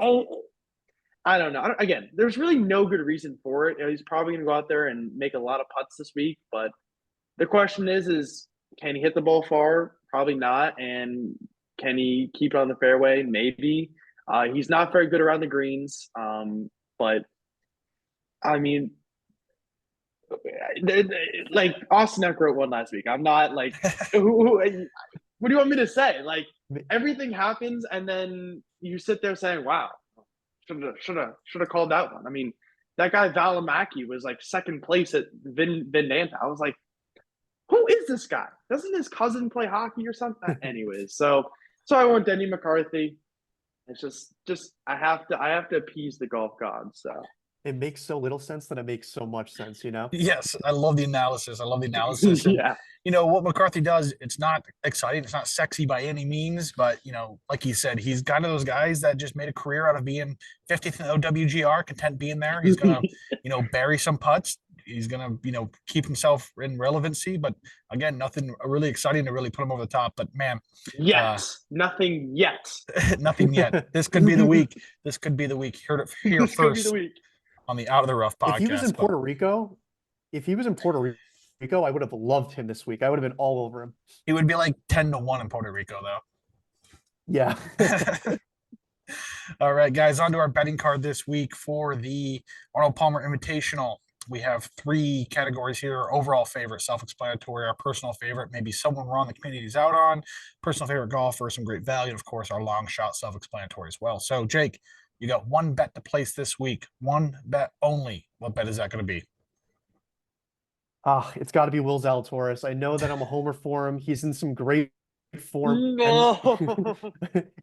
don't know. Again, there's really no good reason for it. He's probably going to go out there and make a lot of putts this week. But the question is can he hit the ball far? Probably not. And can he keep it on the fairway? Maybe. He's not very good around the greens. But, I mean, like Austin Eckert won last week. I'm not like, what do you want me to say? Like, everything happens, and then you sit there saying, wow, should have called that one. I mean, that guy Valimaki was like second place at Vendanta. I was like, who is this guy? Doesn't his cousin play hockey or something? Anyways, so I want Denny McCarthy. It's just I have to appease the golf gods. So It makes so little sense that it makes so much sense, Yes, I love the analysis. And, yeah, what McCarthy does, it's not exciting. It's not sexy by any means, but, like he said, he's kind of those guys that just made a career out of being 50th in OWGR, content being there. He's going to, bury some putts. He's going to, keep himself in relevancy. But again, nothing really exciting to really put him over the top. But man, nothing yet. Nothing yet. This could be the week. This could be the week. Heard it here This could be first the week. on the Out of the Rough podcast. If he was in Puerto Rico, I would have loved him this week. I would have been all over him. He would be like 10-1 in Puerto Rico, though. Yeah. All right, guys, on to our betting card this week for the Arnold Palmer Invitational. We have 3 categories here: overall favorite, self-explanatory, our personal favorite, maybe someone we're on the community's out on, personal favorite golfer, some great value, and of course, our long shot, self-explanatory as well. So, Jake, you got one bet to place this week, one bet only. What bet is that going to be? It's got to be Will Zalatoris. I know that I'm a homer for him. He's in some great form. No.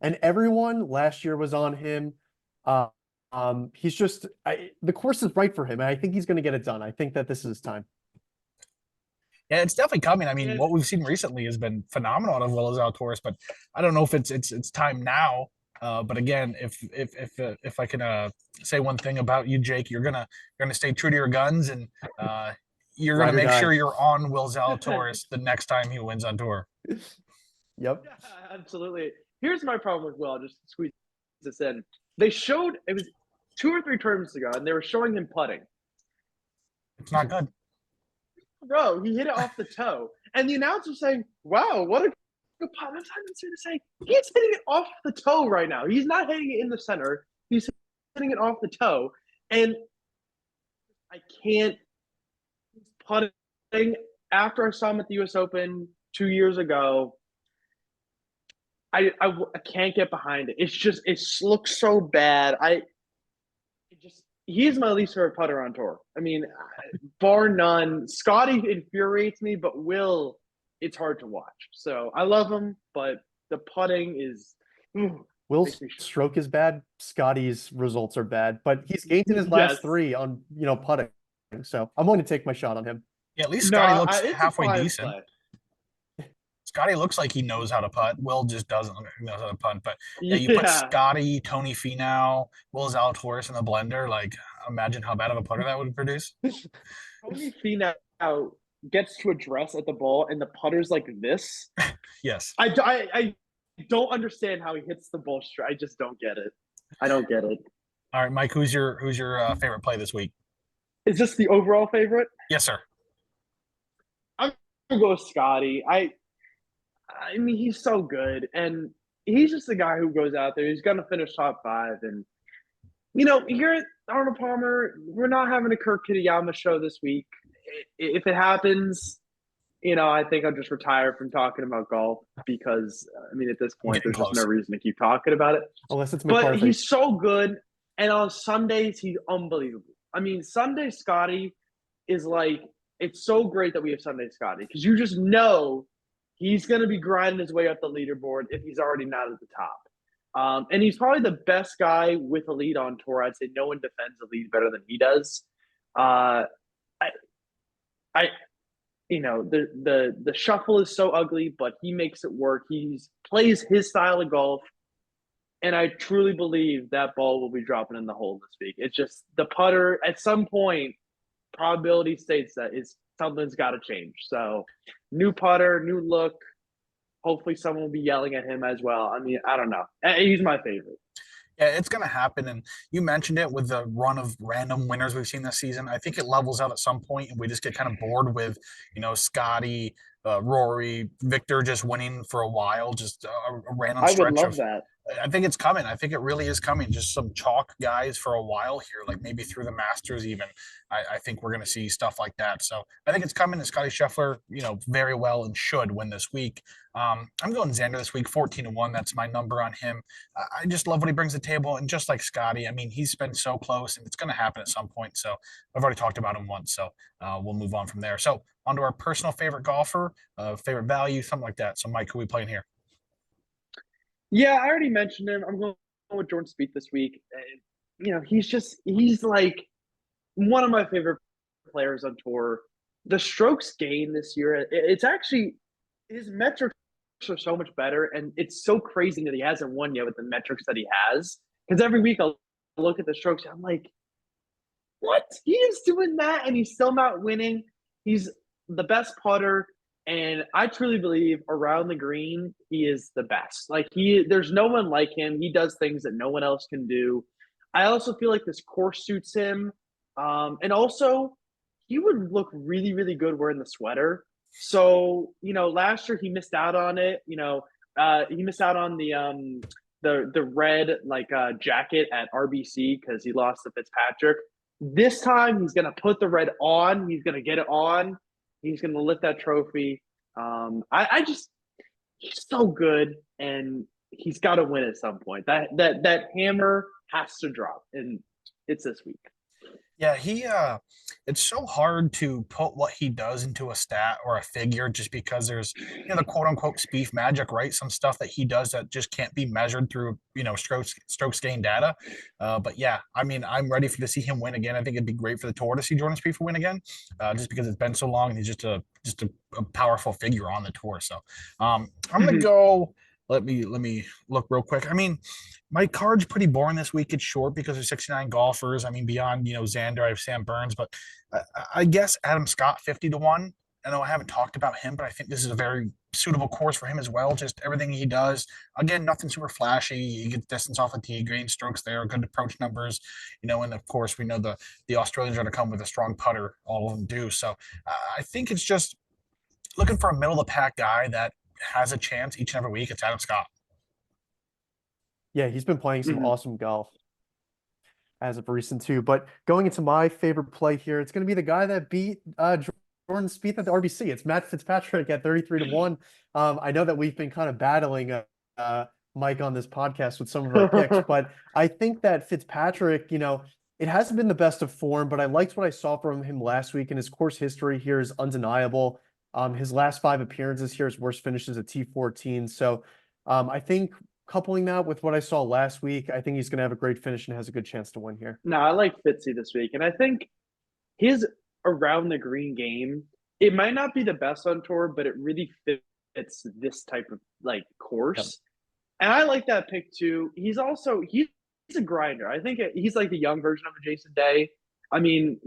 And everyone last year was on him. He's just the course is right for him, and I think he's going to get it done. I think that this is his time. Yeah, it's definitely coming. I mean, what we've seen recently has been phenomenal out of Will Zalatoris, but I don't know if it's time now. But again, if I can say one thing about you, Jake, you're gonna stay true to your guns, and you're gonna make sure you're on Will Zalatoris the next time he wins on tour. Yep. Yeah, absolutely. Here's my problem with Will. I'll just squeeze this in. They showed it was 2 or 3 tournaments ago, and they were showing him putting. It's not good. Bro, he hit it off the toe, and the announcer saying, "Wow, what a good putt." I'm trying to say he's hitting it off the toe right now. He's not hitting it in the center. He's hitting it off the toe, and I can't. He's putting after I saw him at the U.S. Open 2 years ago. I can't get behind it. It's just it looks so bad. He's my least favorite putter on tour. I mean, bar none. Scotty infuriates me, but Will, it's hard to watch. So I love him, but the putting is. Will's stroke is bad. Scotty's results are bad, but he's gained in his last 3 on putting. So I'm going to take my shot on him. Yeah, at least Scotty looks halfway decent. Scotty looks like he knows how to putt. Will just doesn't know how to putt. But yeah, you put Scotty, Tony Finau, Will Zalatoris in the blender. Like, imagine how bad of a putter that would produce. Tony Finau gets to address at the ball, and the putter's like this. Yes. I don't understand how he hits the ball straight. I just don't get it. I don't get it. All right, Mike, who's your favorite play this week? Is this the overall favorite? Yes, sir. I'm gonna go with Scotty. I mean, he's so good, and he's just the guy who goes out there. He's gonna finish top 5, and here at Arnold Palmer, we're not having a Kirk Kitayama show this week. If it happens, I think I'll just retire from talking about golf because, I mean, at this point, there's just no reason to keep talking about it. Unless it's But McCarthy. he's so good, and on Sundays, he's unbelievable. I mean, Sunday Scotty is like, it's so great that we have Sunday Scotty because you just know he's going to be grinding his way up the leaderboard if he's already not at the top. And he's probably the best guy with a lead on tour. I'd say no one defends a lead better than he does. The shuffle is so ugly, but he makes it work. He plays his style of golf, and I truly believe that ball will be dropping in the hole this week. It's just the putter at some point. Probability states that something's got to change. So, new putter, new look. Hopefully, someone will be yelling at him as well. I mean, I don't know. He's my favorite. Yeah, it's going to happen. And you mentioned it with the run of random winners we've seen this season. I think it levels out at some point, and we just get kind of bored with, Scotty, Rory, Victor just winning for a while, just a random I would stretch love of. that. I think it's coming. I think it really is coming. Just some chalk guys for a while here, like maybe through the Masters even. I think we're going to see stuff like that. So I think it's coming. And Scotty Scheffler, very well and should win this week. I'm going Xander this week, 14-1. That's my number on him. I just love what he brings to the table. And just like Scotty, I mean, he's been so close, and it's going to happen at some point. So I've already talked about him once. So we'll move on from there. So on to our personal favorite golfer, favorite value, something like that. So Mike, who are we playing here? Yeah, I already mentioned him. I'm going with Jordan Spieth this week. He's like one of my favorite players on tour. The strokes gained this year, it's actually, his metrics are so much better, and it's so crazy that he hasn't won yet with the metrics that he has. Because every week I'll look at the strokes, I'm like, what? He is doing that, and he's still not winning. He's the best putter. And I truly believe around the green, he is the best. Like there's no one like him. He does things that no one else can do. I also feel like this course suits him. And also he would look really, really good wearing the sweater. So, last year he missed out on it. He missed out on the red jacket at RBC because he lost to Fitzpatrick. This time he's gonna put the red on. He's gonna get it on. He's going to lift that trophy. He's so good, and he's got to win at some point. That hammer has to drop, and it's this week. Yeah, it's so hard to put what he does into a stat or a figure just because there's, the quote unquote Spieth magic, right? Some stuff that he does that just can't be measured through, strokes gain data. But yeah, I mean, I'm ready to see him win again. I think it'd be great for the tour to see Jordan Spieth win again, just because it's been so long and he's just a powerful figure on the tour. So I'm gonna go. Let me look real quick. I mean, my card's pretty boring this week. It's short because there's 69 golfers. I mean, beyond Xander, I have Sam Burns, but I guess Adam Scott 50-1. I know I haven't talked about him, but I think this is a very suitable course for him as well. Just everything he does. Again, nothing super flashy. He gets distance off the tee, green strokes there, good approach numbers. And of course we know the Australians are going to come with a strong putter. All of them do. So I think it's just looking for a middle of the pack guy that has a chance each and every week. It's Adam Scott. Yeah, he's been playing some awesome golf as of recent too. But going into my favorite play here, it's going to be the guy that beat Jordan Spieth at the RBC. It's Matt Fitzpatrick at 33-1. I know that we've been kind of battling Mike on this podcast with some of our picks, but I think that Fitzpatrick, it hasn't been the best of form, but I liked what I saw from him last week, and his course history here is undeniable. His last 5 appearances here, his worst finishes at T14. So I think coupling that with what I saw last week, I think he's going to have a great finish and has a good chance to win here. No, I like Fitzy this week. And I think his around the green game, it might not be the best on tour, but it really fits this type of course. Yep. And I like that pick too. He's a grinder. I think he's like the young version of a Jason Day. I mean,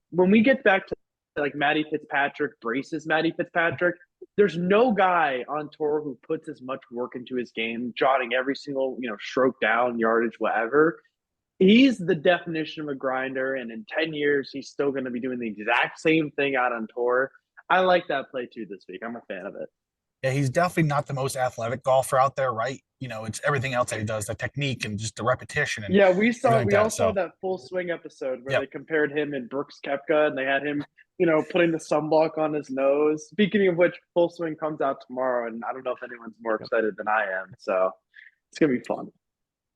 when we get back to like Matty Fitzpatrick braces Matty Fitzpatrick, there's no guy on tour who puts as much work into his game, jotting every single, stroke down, yardage, whatever. He's the definition of a grinder, and in 10 years, he's still going to be doing the exact same thing out on tour. I like that play too this week. I'm a fan of it. Yeah, he's definitely not the most athletic golfer out there, right? It's everything else that he does, the technique and just the repetition and Yeah, everything like we all that. saw So, that full swing episode where yep. they compared him and Brooks Koepka, and they had him, putting the sunblock on his nose. Speaking of which, full swing comes out tomorrow, and I don't know if anyone's more excited than I am. So it's gonna be fun.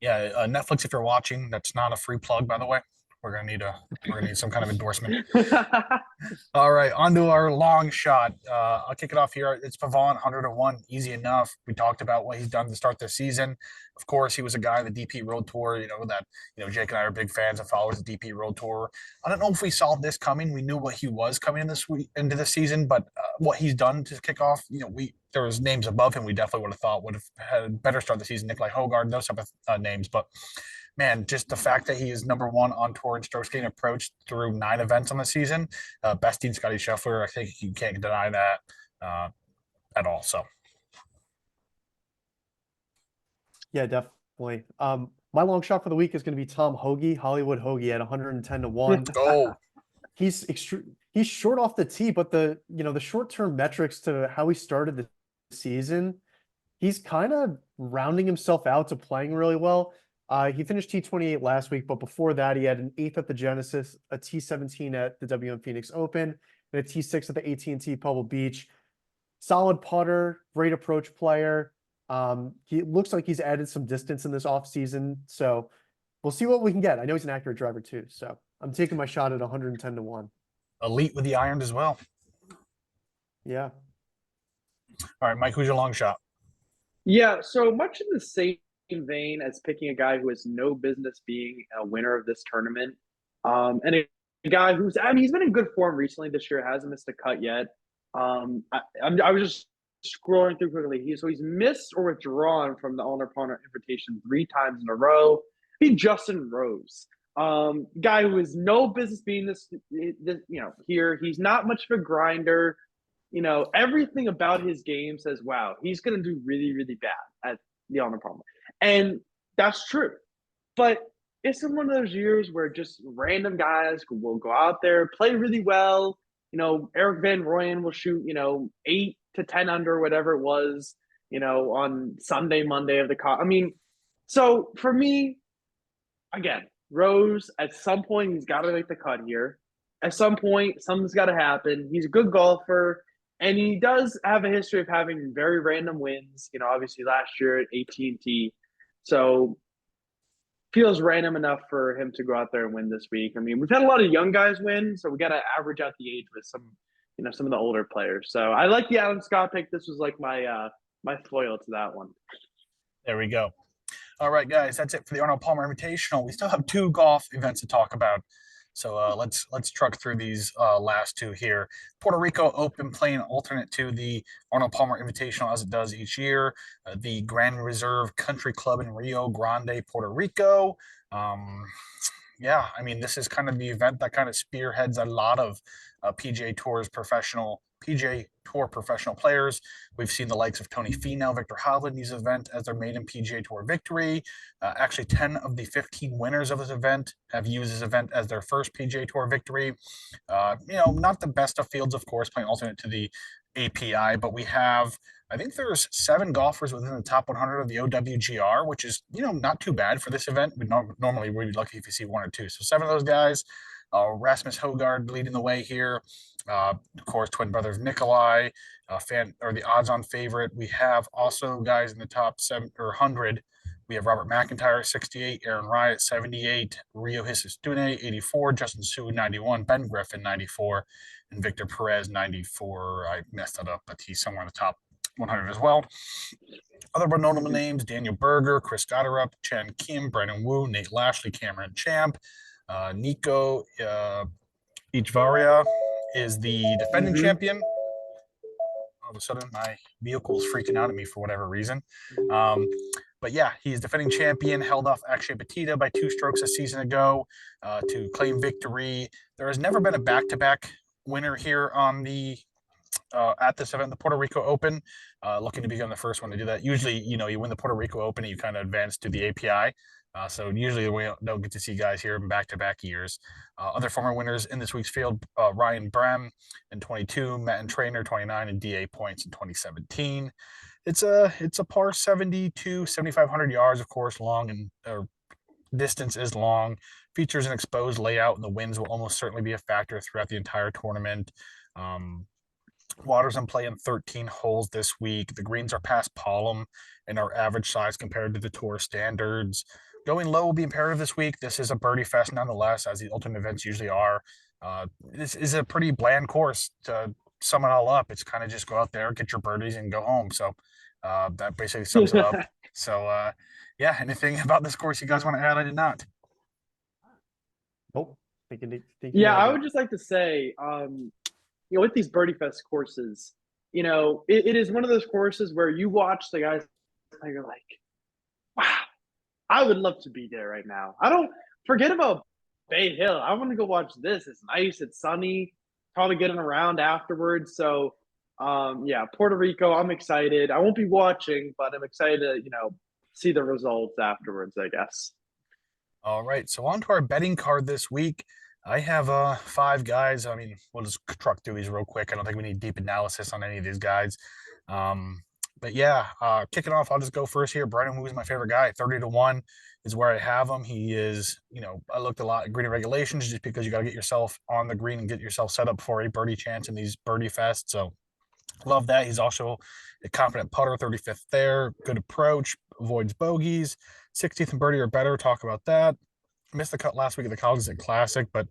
Yeah, Netflix, if you're watching, that's not a free plug, by the way. We're gonna need some kind of endorsement. All right, on to our long shot. I'll kick it off here. It's Pavon, 100-1, easy enough. We talked about what he's done to start this season. Of course, he was a guy on the DP Road Tour, Jake and I are big fans and followers of the DP Road Tour. I don't know if we saw this coming. We knew what he was coming in this week into the season, but what he's done to kick off, there was names above him we definitely would have thought would have had a better start the season, Nikolai Hogard, those type of names, but man, just the fact that he is number one on tour in strokes gained approach through 9 events on the season, besting Scotty Scheffler, I think you can't deny that at all. So, Yeah, definitely. My long shot for the week is going to be Tom Hoagie, Hollywood Hoagie at 110-1. go. He's short off the tee, but the short-term metrics to how he started the season, he's kind of rounding himself out to playing really well. He finished T28 last week, but before that, he had an 8th at the Genesis, a T17 at the WM Phoenix Open, and a T6 at the AT&T Pebble Beach. Solid putter, great approach player. He looks like he's added some distance in this offseason, so we'll see what we can get. I know he's an accurate driver too, so I'm taking my shot at 110-1. Elite with the irons as well. Yeah. All right, Mike, who's your long shot? Yeah, so much in the same vein as picking a guy who has no business being a winner of this tournament. And a guy who's, he's been in good form recently this year, hasn't missed a cut yet. I was just scrolling through quickly. He's missed or withdrawn from the Arnold Palmer invitation 3 times in a row. Justin Rose, guy who has no business being this, here. He's not much of a grinder. Everything about his game says, wow, he's going to do really, really bad at the Arnold Palmer. And that's true. But it's in one of those years where just random guys will go out there, play really well. Eric Van Rooyen will shoot, 8 to 10 under, whatever it was, on Sunday, Monday of the so for me, again, Rose, at some point, he's got to make the cut here. At some point, something's got to happen. He's a good golfer, and he does have a history of having very random wins. Obviously last year at AT&T, so feels random enough for him to go out there and win this week. I mean, we've had a lot of young guys win, so we got to average out the age with some of the older players. So I like the Adam Scott pick. This was like my my foil to that one. There we go. All right, guys, that's it for the Arnold Palmer Invitational. We still have 2 golf events to talk about. So let's truck through these last 2 here. Puerto Rico Open playing alternate to the Arnold Palmer Invitational as it does each year. The Grand Reserve Country Club in Rio Grande, Puerto Rico. Yeah, I mean, this is kind of the event that kind of spearheads a lot of PGA Tour professional players. We've seen the likes of Tony Finau, Victor Hovland use the event as their maiden PGA Tour victory. Actually, 10 of the 15 winners of this event have used this event as their first PGA Tour victory. Not the best of fields, of course, playing alternate to the API, but we have, I think there's 7 golfers within the top 100 of the OWGR, which is, not too bad for this event. Normally we'd be lucky if you see 1 or 2. So 7 of those guys. Rasmus Hogard leading the way here. Of course, twin brothers Nikolai, the odds-on favorite. We have also guys in the top 7 or 100. We have Robert McIntyre, 68, Aaron Rai at 78, Rio Hisistune, 84, Justin Suh, 91, Ben Griffin, 94, and Victor Perez, 94. I messed that up, but he's somewhere in the top 100 as well. Other notable names: Daniel Berger, Chris Gotterup, Chen Kim, Brandon Wu, Nate Lashley, Cameron Champ, Nico Ichvaria is the defending champion. All of a sudden, my vehicle is freaking out at me for whatever reason. But yeah, he's defending champion, held off Akshay Batida by 2 strokes a season ago to claim victory. There has never been a back-to-back winner here on the at this event, the Puerto Rico Open. Looking to become the first one to do that. Usually, you win the Puerto Rico Open and you kind of advance to the API. So usually we don't get to see guys here in back-to-back years. Other former winners in this week's field: Ryan Brem in 22, Matt and Trainer 29, and DA Points in 2017. It's a par 72, 7,500 yards, of course, long and distance is long. Features an exposed layout, and the winds will almost certainly be a factor throughout the entire tournament. Um, Water's in play in 13 holes this week. The greens are past Palm and are average size compared to the tour standards. Going low will be imperative this week. This is a birdie fest nonetheless, as the ultimate events usually are. This is a pretty bland course to sum it all up. It's kind of just go out there, get your birdies, and go home. So that basically sums it up. So yeah, anything about this course you guys want to add? I did not. Nope. Yeah, I would just like to say, with these Birdie Fest courses, it is one of those courses where you watch the guys and you're like, wow, I would love to be there right now. I don't forget about Bay Hill. I want to go watch this. It's nice. It's sunny. Probably getting around afterwards. So, yeah, Puerto Rico, I'm excited. I won't be watching, but I'm excited to, see the results afterwards, I guess. All right, so on to our betting card this week. I have 5 guys. I mean, we'll just truck through these real quick. I don't think we need deep analysis on any of these guys. But yeah, kicking off, I'll just go first here. Brennan Wu is my favorite guy. 30-1 is where I have him. He is, I looked a lot at green regulations just because you got to get yourself on the green and get yourself set up for a birdie chance in these birdie fests. So love that. He's also a confident putter, 35th there. Good approach, avoids bogeys. 16th and birdie or better. Talk about that. Missed the cut last week at the Cognizant Classic, but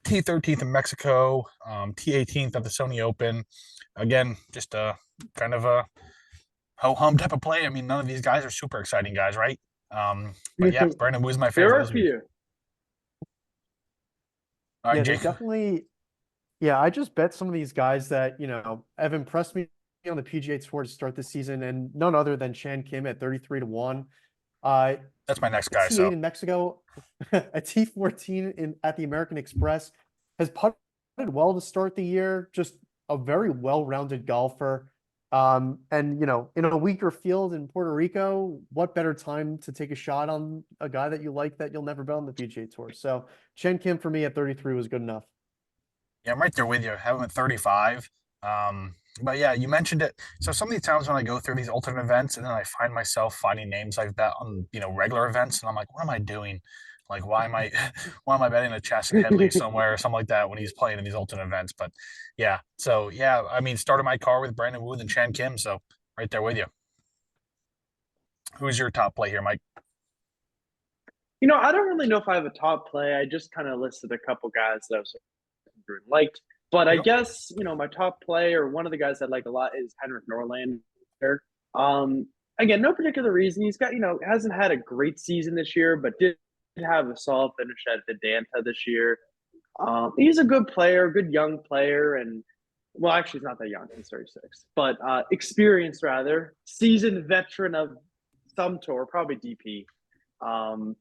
T13th in Mexico, T18th at the Sony Open. Again, just a kind of a ho-hum type of play. I mean, none of these guys are super exciting guys, right? But yeah, Brandon Wu's my favorite. There are a few. All right, Yeah, Jake. definitely. Yeah, I just bet some of these guys that, have impressed me on the PGA Tour to start the season, and none other than Chan Kim at 33-1. That's my next guy. T8 So in Mexico, a T14 at the American Express, has putted well to start the year. Just a very well-rounded golfer. And in a weaker field in Puerto Rico, what better time to take a shot on a guy that you like that you'll never bet on the PGA Tour? So Chen Kim for me at 33 was good enough. yeah, I'm right there with you. I have him at 35. But yeah, you mentioned it. So some of these times when I go through these alternate events and then I find myself finding names like that on regular events, and I'm like, what am I doing? Like, why am I why am I betting a Chasson Headley somewhere or something like that when he's playing in these alternate events? But yeah, so yeah, I mean, started my car with Brandon Wu and Chan Kim, so right there with you. Who's your top play here, Mike? I don't really know if I have a top play. I just kind of listed a couple guys that I was liked. But I guess, my top play or one of the guys I like a lot is Henrik Norlander. Again, no particular reason. He's got, hasn't had a great season this year, but did have a solid finish at the Danta this year. He's a good player, good young player, and well, actually, he's not that young. He's 36, but experienced rather, seasoned veteran of some tour, probably DP.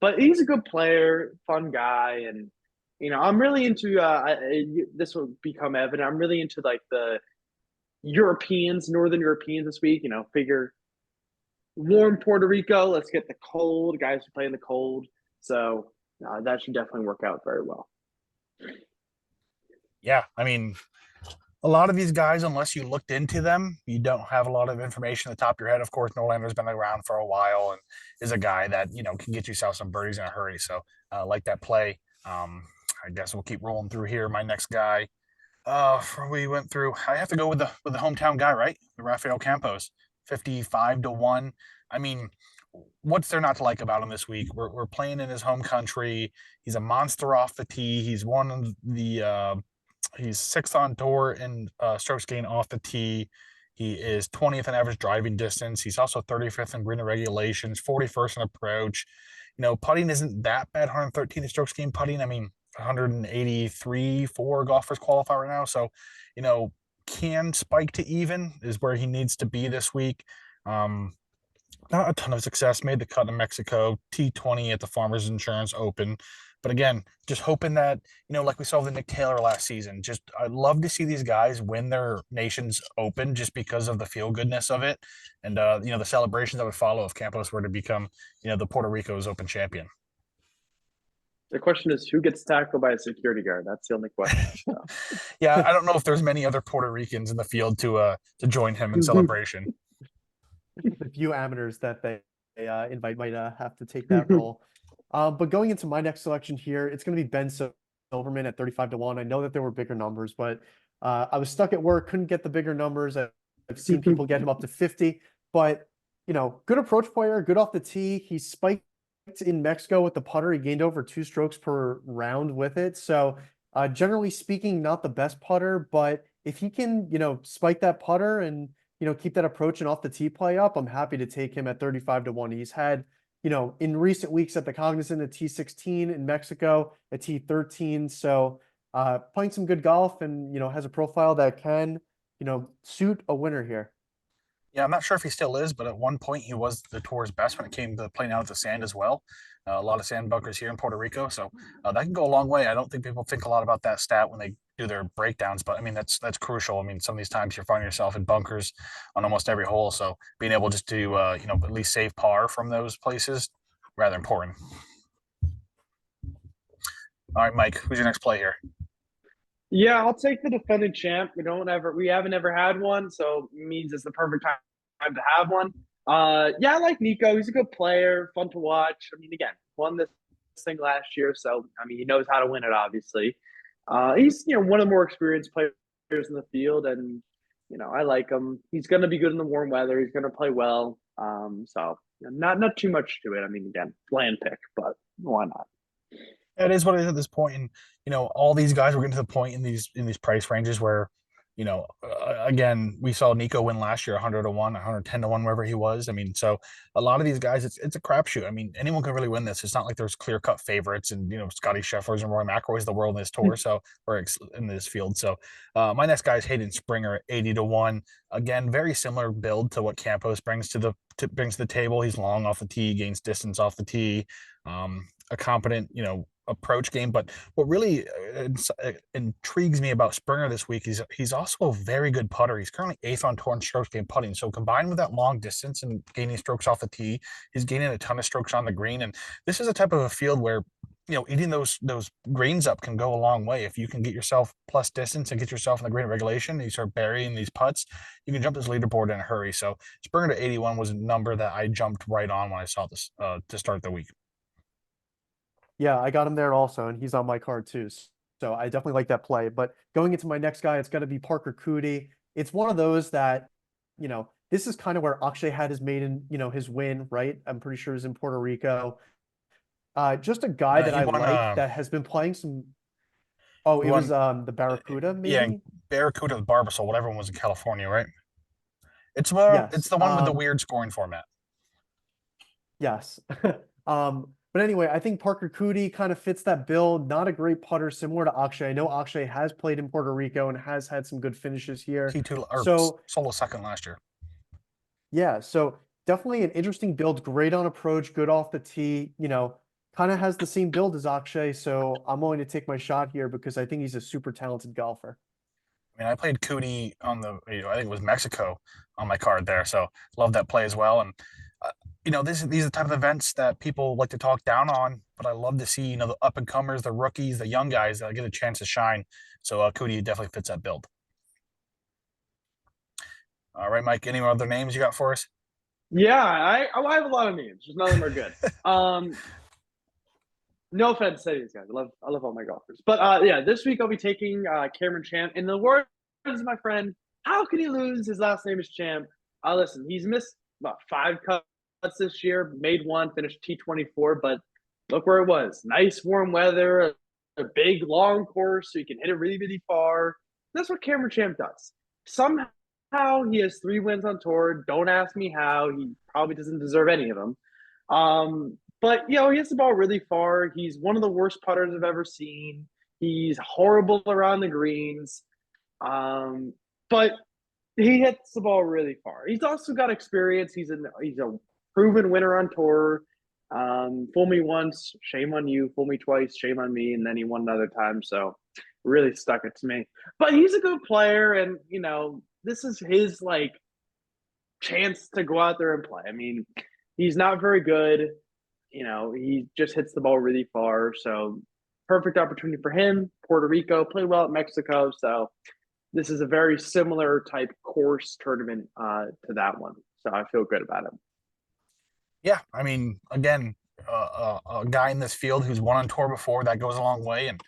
But he's a good player, fun guy, and I'm really into. This will become evident. I'm really into like the Europeans, Northern Europeans this week. Figure warm Puerto Rico. Let's get the cold guys who play in the cold. So that should definitely work out very well. Yeah, I mean, a lot of these guys, unless you looked into them, you don't have a lot of information at the top of your head. Of course, Norlander's been around for a while and is a guy that can get yourself some birdies in a hurry. So like that play. I guess we'll keep rolling through here. My next guy, we went through. I have to go with the hometown guy, right? The Rafael Campos, 55-1. I mean, what's there not to like about him this week? We're playing in his home country. He's a monster off the tee. He's one of the he's 6th on tour in strokes gained off the tee. He is 20th in average driving distance. He's also 35th in green regulations, 41st in approach. Putting isn't that bad. 113 strokes gained putting. I mean, 183 for golfers qualify right now. So, can spike to even is where he needs to be this week. not a ton of success. Made the cut in Mexico, T20 at the Farmers Insurance Open. But again, just hoping that, like we saw with Nick Taylor last season, just I'd love to see these guys win their nations open just because of the feel goodness of it. And, the celebrations that would follow if Campos were to become, the Puerto Rico's Open champion. The question is, who gets tackled by a security guard? That's the only question. So. Yeah, I don't know if there's many other Puerto Ricans in the field to join him in celebration. The few amateurs that they invite might have to take that role. But going into my next selection here, it's going to be Ben Silverman at 35-1. I know that there were bigger numbers, but I was stuck at work, couldn't get the bigger numbers. I've seen people get him up to 50, but good approach player, good off the tee. He spiked in Mexico with the putter. He gained over 2 strokes per round with it. So generally speaking, not the best putter, but if he can, spike that putter and keep that approach and off the tee play up, I'm happy to take him at 35-1. He's had, in recent weeks at the Cognizant at T16 in Mexico at T13. So playing some good golf and, has a profile that can, suit a winner here. Yeah, I'm not sure if he still is, but at one point he was the tour's best when it came to playing out of the sand as well. A lot of sand bunkers here in Puerto Rico, so that can go a long way. I don't think people think a lot about that stat when they do their breakdowns, but I mean that's crucial. I mean, some of these times you're finding yourself in bunkers on almost every hole, so being able just to at least save par from those places rather important. All right, Mike, who's your next play here? Yeah, I'll take the defending champ. We haven't ever had one, so it means it's the perfect time to have one. Yeah, I like Nico. He's a good player, fun to watch. I mean, again, won this thing last year, so I mean, he knows how to win it. Obviously, he's one of the more experienced players in the field, and I like him. He's going to be good in the warm weather. He's going to play well. So not too much to it. I mean, again, bland pick, but why not? It is what it is at this point, and all these guys were getting to the point in these price ranges where, again, we saw Nico win last year, 100-1, 110-1, wherever he was. I mean, so a lot of these guys, it's a crapshoot. I mean, anyone can really win this. It's not like there's clear cut favorites, and Scotty Scheffler's and Roy McIlroy's the world in this tour, so or in this field. So, my next guy is Hayden Springer, 80-1. Again, very similar build to what Campos brings to the table. He's long off the tee, gains distance off the tee, a competent, approach game. But what really intrigues me about Springer this week is he's also a very good putter. He's currently 8th on tour in strokes gained putting. So combined with that long distance and gaining strokes off the tee, he's gaining a ton of strokes on the green. And this is a type of a field where eating those greens up can go a long way. If you can get yourself plus distance and get yourself in the green regulation, and you start burying these putts, you can jump this leaderboard in a hurry. So Springer to 81 was a number that I jumped right on when I saw this to start the week. Yeah, I got him there also, and he's on my card too. So I definitely like that play. But going into my next guy, it's going to be Parker Coody. It's one of those that, this is kind of where Akshay had his maiden, his win, right? I'm pretty sure it was in Puerto Rico. Just a guy that I Won, like that has been playing some. Oh, it was the Barracuda, yeah, maybe? Barracuda with Barbasol, whatever one was in California, right? It's Yes. the one with the weird scoring format. Yes. But anyway, I think Parker Coody kind of fits that bill. Not a great putter, similar to Akshay. I know Akshay has played in Puerto Rico and has had some good finishes here. T2 or So solo second last year. yeah, so definitely an interesting build. Great on approach, good off the tee. Kind of has the same build as Akshay. So I'm willing to take my shot here because I think he's a super talented golfer. I mean, I played Coody on I think it was Mexico on my card there. So love that play as well. And these are the type of events that people like to talk down on, but I love to see, the up and comers, the rookies, the young guys that get a chance to shine. So Coody definitely fits that build. All right, Mike, any other names you got for us? Yeah, I have a lot of names. Just none of them are good. No offense to these guys. I love all my golfers. But yeah, this week I'll be taking Cameron Champ. In the words of my friend, how could he lose? His last name is Champ. Listen, he's missed about 5 cuts this year, made one, finished T24, but look where it was. Nice warm weather, a big long course, so you can hit it really, really far. That's what Cameron Champ does. Somehow he has 3 wins on tour. Don't ask me how. He probably doesn't deserve any of them. But he hits the ball really far. He's one of the worst putters I've ever seen. He's horrible around the greens. But he hits the ball really far. He's also got experience. He's a proven winner on tour. Fool me once, shame on you. Fool me twice, shame on me. And then he won another time. So really stuck it to me. But he's a good player. And, this is his like chance to go out there and play. I mean, he's not very good. He just hits the ball really far. So perfect opportunity for him. Puerto Rico played well at Mexico. So this is a very similar type course tournament to that one. So I feel good about it. Yeah, I mean, again, a guy in this field who's won on tour before, that goes a long way, and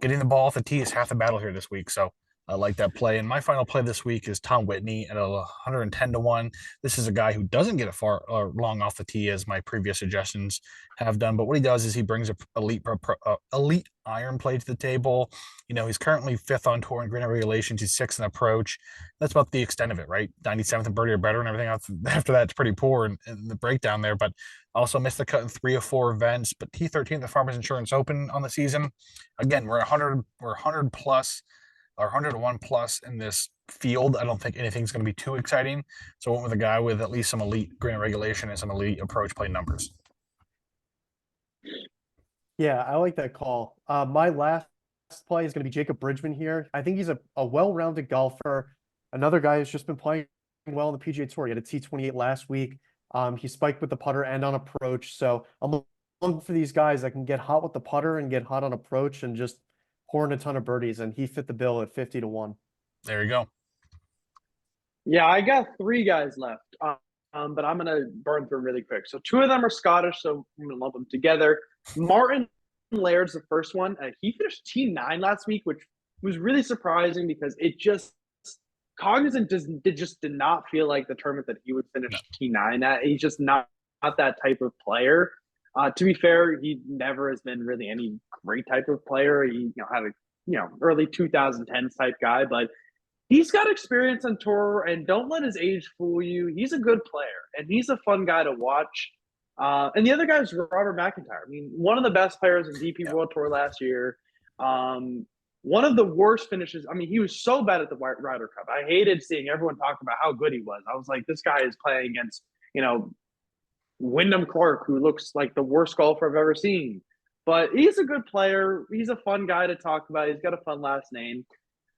getting the ball off the tee is half the battle here this week. So I like that play. And my final play this week is Tom Whitney at 110 to 1. This is a guy who doesn't get a far long off the tee as my previous suggestions have done. But what he does is he brings a elite iron play to the table. He's currently fifth on tour in green regulations. He's sixth in approach. That's about the extent of it, right? 97th in birdie or better, and everything else after that, it's pretty poor in the breakdown there. But also missed the cut in 3 of 4 events. But T13 at the Farmers Insurance Open on the season. Again, we're 100 plus or 101 plus in this field. I don't think anything's going to be too exciting. So I went with a guy with at least some elite green regulation and some elite approach play numbers. Yeah, I like that call. My last play is going to be Jacob Bridgman here. I think he's a well-rounded golfer. Another guy who's just been playing well on the PGA Tour. He had a T28 last week. He spiked with the putter and on approach. So I'm looking for these guys that can get hot with the putter and get hot on approach and just pour in a ton of birdies. And he fit the bill at 50 to 1. There you go. Yeah, I got 3 guys left, but I'm going to burn through really quick. So 2 of them are Scottish, so I'm going to lump them together. Martin Laird's the first one. He finished T9 last week, which was really surprising because it just Cognizant did not feel like the tournament that he would finish T9 at. He's just not that type of player. To be fair, he never has been really any great type of player. He had a early 2010s type guy, but he's got experience on tour, and don't let his age fool you. He's a good player, and he's a fun guy to watch. And the other guy is Robert McIntyre. I mean, one of the best players in DP World Tour last year. One of the worst finishes. I mean, he was so bad at the Ryder Cup. I hated seeing everyone talk about how good he was. I was like, this guy is playing against, Wyndham Clark, who looks like the worst golfer I've ever seen. But he's a good player. He's a fun guy to talk about. He's got a fun last name.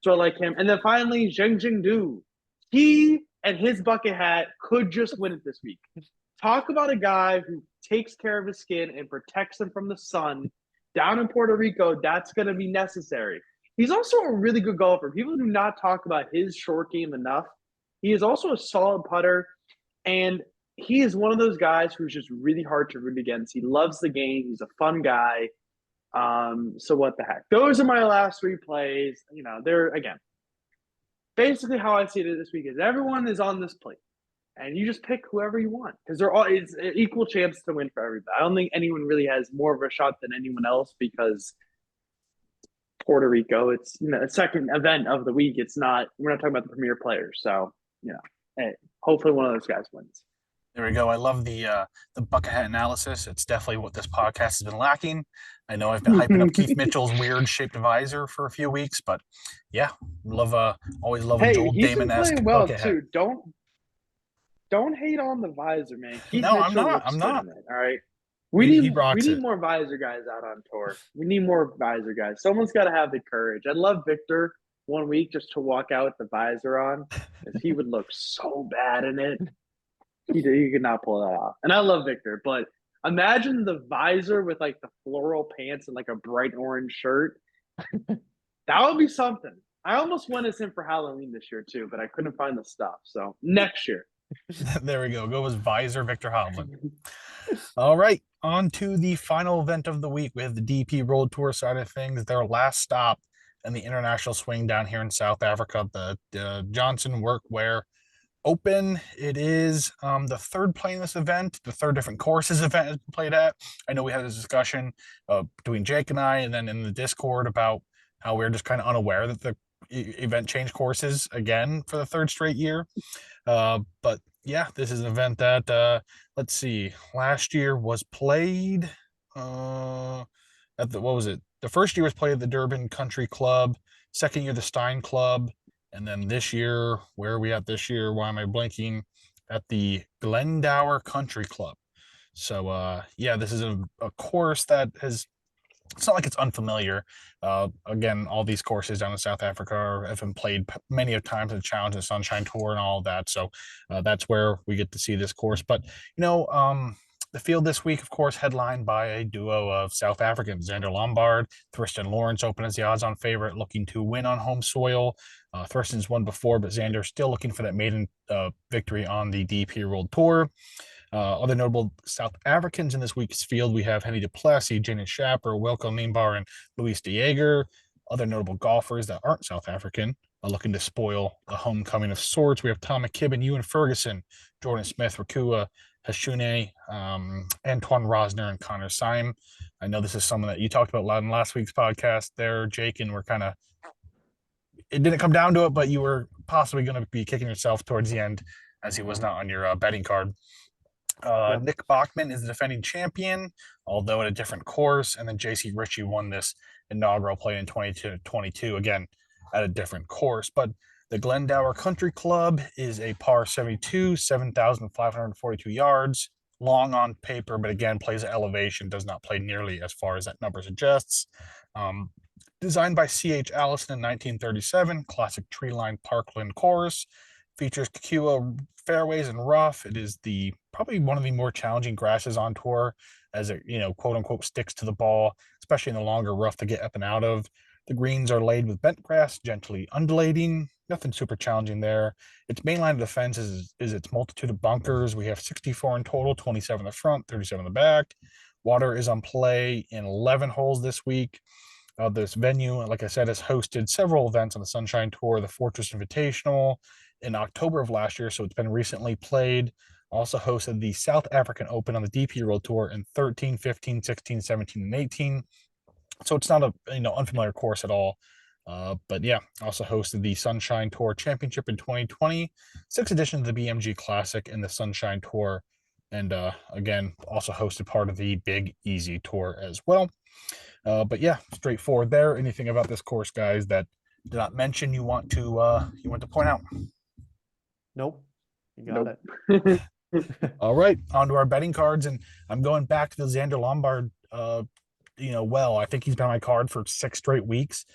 So I like him. And then finally, Zheng Jingdu. He and his bucket hat could just win it this week. Talk about a guy who takes care of his skin and protects him from the sun. Down in Puerto Rico, that's going to be necessary. He's also a really good golfer. People do not talk about his short game enough. He is also a solid putter, and he is one of those guys who's just really hard to root against. He loves the game. He's a fun guy. So what the heck? Those are my last 3 plays. They're, again, basically how I see it this week is everyone is on this plate. And you just pick whoever you want because it's an equal chance to win for everybody. I don't think anyone really has more of a shot than anyone else because Puerto Rico, it's a second event of the week. We're not talking about the premier players. So, hey, hopefully one of those guys wins. There we go. I love the bucket hat analysis. It's definitely what this podcast has been lacking. I know I've been hyping up Keith Mitchell's weird shaped visor for a few weeks, but yeah, always love a Joel Damon-esque playing well bucket too. hat. Don't hate on the visor, man. Keith No, Mitchell I'm not. All right. We need it. more visor guys out on tour. We need more visor guys. Someone's got to have the courage. I'd love Victor one week just to walk out with the visor on, because he would look so bad in it. He could not pull that off. And I love Victor, but imagine the visor with like the floral pants and like a bright orange shirt. That would be something. I almost went as him for Halloween this year too, but I couldn't find the stuff. So next year. There we go. Go as visor Victor Hovland. All right, on to the final event of the week. We have the DP World Tour side of things. Their last stop in the international swing down here in South Africa, the Johnson Workwear Open. It is the third play in this event, the third different courses event has been played at. I know we had this discussion between Jake and I, and then in the Discord about how we're just kind of unaware that the event changed courses again for the third straight year. But yeah, this is an event that let's see, last year was played at the first year was played at the Durban Country Club, second year the Stein Club, and then this year, where are we at this year? Why am I blanking? at the Glendower Country Club. So yeah, this is a course that has, it's not like it's unfamiliar. Again, all these courses down in South Africa have been played many of times in the Challenge and Sunshine Tour and all of that. So that's where we get to see this course. But the field this week, of course, headlined by a duo of South Africans, Xander Lombard, Thurston Lawrence open as the odds-on favorite, looking to win on home soil. Thurston's won before, but Xander still looking for that maiden victory on the DP World Tour. Other notable South Africans in this week's field, we have Henny du Plessis, Janet Schapper, Wilco Niembar, and Luis de Jager. Other notable golfers that aren't South African are looking to spoil a homecoming of sorts. We have Tom McKibben, Ewan Ferguson, Jordan Smith, Rakua, Hashune, Antoine Rosner, and Connor Syme. I know this is someone that you talked about loud in last week's podcast there, Jake, and we're kind of, it didn't come down to it, but you were possibly going to be kicking yourself towards the end as he was not on your betting card. Yep. Nick Bachman is the defending champion, although at a different course. And then JC Ritchie won this inaugural play in 2022, again, at a different course. But the Glendower Country Club is a par 72, 7,542 yards, long on paper, but again, plays at elevation, does not play nearly as far as that number suggests. Designed by C.H. Allison in 1937, classic tree-lined parkland course. Features Kikua fairways and rough. It is probably one of the more challenging grasses on tour, as it, quote unquote, sticks to the ball, especially in the longer rough to get up and out of. The greens are laid with bent grass, gently undulating. Nothing super challenging there. Its main line of defense is its multitude of bunkers. We have 64 in total, 27 in the front, 37 in the back. Water is on play in 11 holes this week. This venue, like I said, has hosted several events on the Sunshine Tour, the Fortress Invitational in October of last year, so it's been recently played. Also hosted the South African Open on the DP World Tour in 13, 15, 16, 17, and 18. So it's not a unfamiliar course at all. But yeah, also hosted the Sunshine Tour Championship in 2020, 6 editions of the BMG Classic and the Sunshine Tour, and again, also hosted part of the Big Easy Tour as well. But yeah, straightforward there. Anything about this course, guys, that did not mention you want to point out? Nope. You got Nope. it. All right, on to our betting cards, and I'm going back to the Xander Lombard. I think he's been on my card for 6 straight weeks.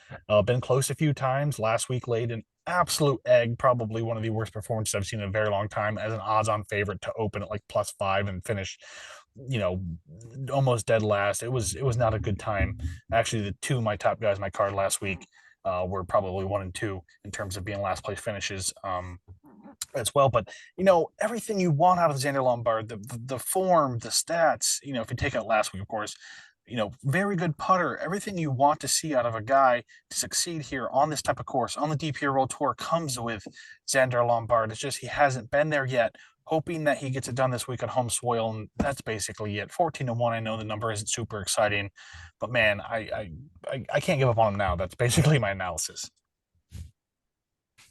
Been close a few times. Last week laid an absolute egg, probably one of the worst performances I've seen in a very long time, as an odds-on favorite to open at like +5 and finish, almost dead last. It was not a good time. Actually, the two of my top guys on my card last week were probably 1 and 2 in terms of being last place finishes. As well, but everything you want out of Xander Lombard, the form, the stats. If you take out last week, of course, very good putter. Everything you want to see out of a guy to succeed here on this type of course on the DP World Tour comes with Xander Lombard. It's just he hasn't been there yet. Hoping that he gets it done this week on home soil, and that's basically it. 14-1. I know the number isn't super exciting, but man, I can't give up on him now. That's basically my analysis.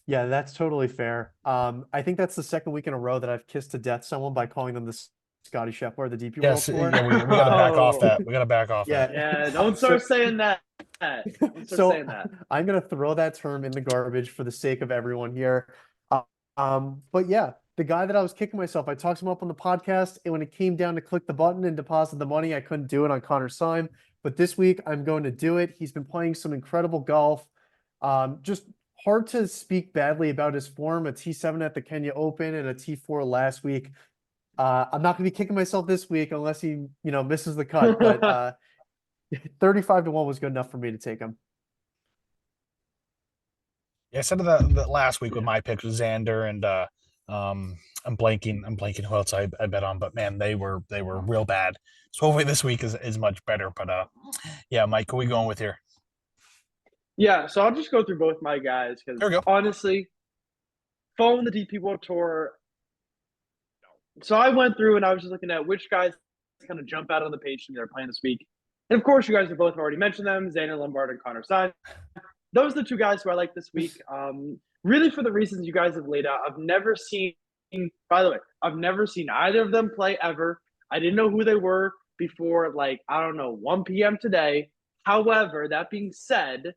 Yeah, that's totally fair. I think that's the second week in a row that I've kissed to death someone by calling them the Scotty Scheffler, the DP World Yes, Tour. yeah, we got to back off Oh. that. We got to back off Yeah. that. Yeah, don't start saying that. Don't start So saying that. I'm gonna throw that term in the garbage for the sake of everyone here. But yeah, the guy that I was kicking myself, I talked him up on the podcast, and when it came down to click the button and deposit the money, I couldn't do it on Connor Syme. But this week I'm going to do it. He's been playing some incredible golf. Just hard to speak badly about his form. A T7 at the Kenya Open and a T4 last week. I'm not gonna be kicking myself this week unless he, misses the cut. But 35-1 was good enough for me to take him. Yeah, I said that last week with my picks with Xander and I'm blanking who else I bet on, but man, they were real bad. So hopefully this week is much better. But yeah, Mike, who are we going with here? Yeah, so I'll just go through both my guys There we because go. honestly, following the DP World Tour. So I went through and I was just looking at which guys kind of jump out on the page to me that are playing this week. And of course, you guys have both already mentioned them, Xander Lombard and Connor Syme. Those are the 2 guys who I like this week. Really for the reasons you guys have laid out. By the way, I've never seen either of them play ever. I didn't know who they were before, 1 p.m. today. However, that being said,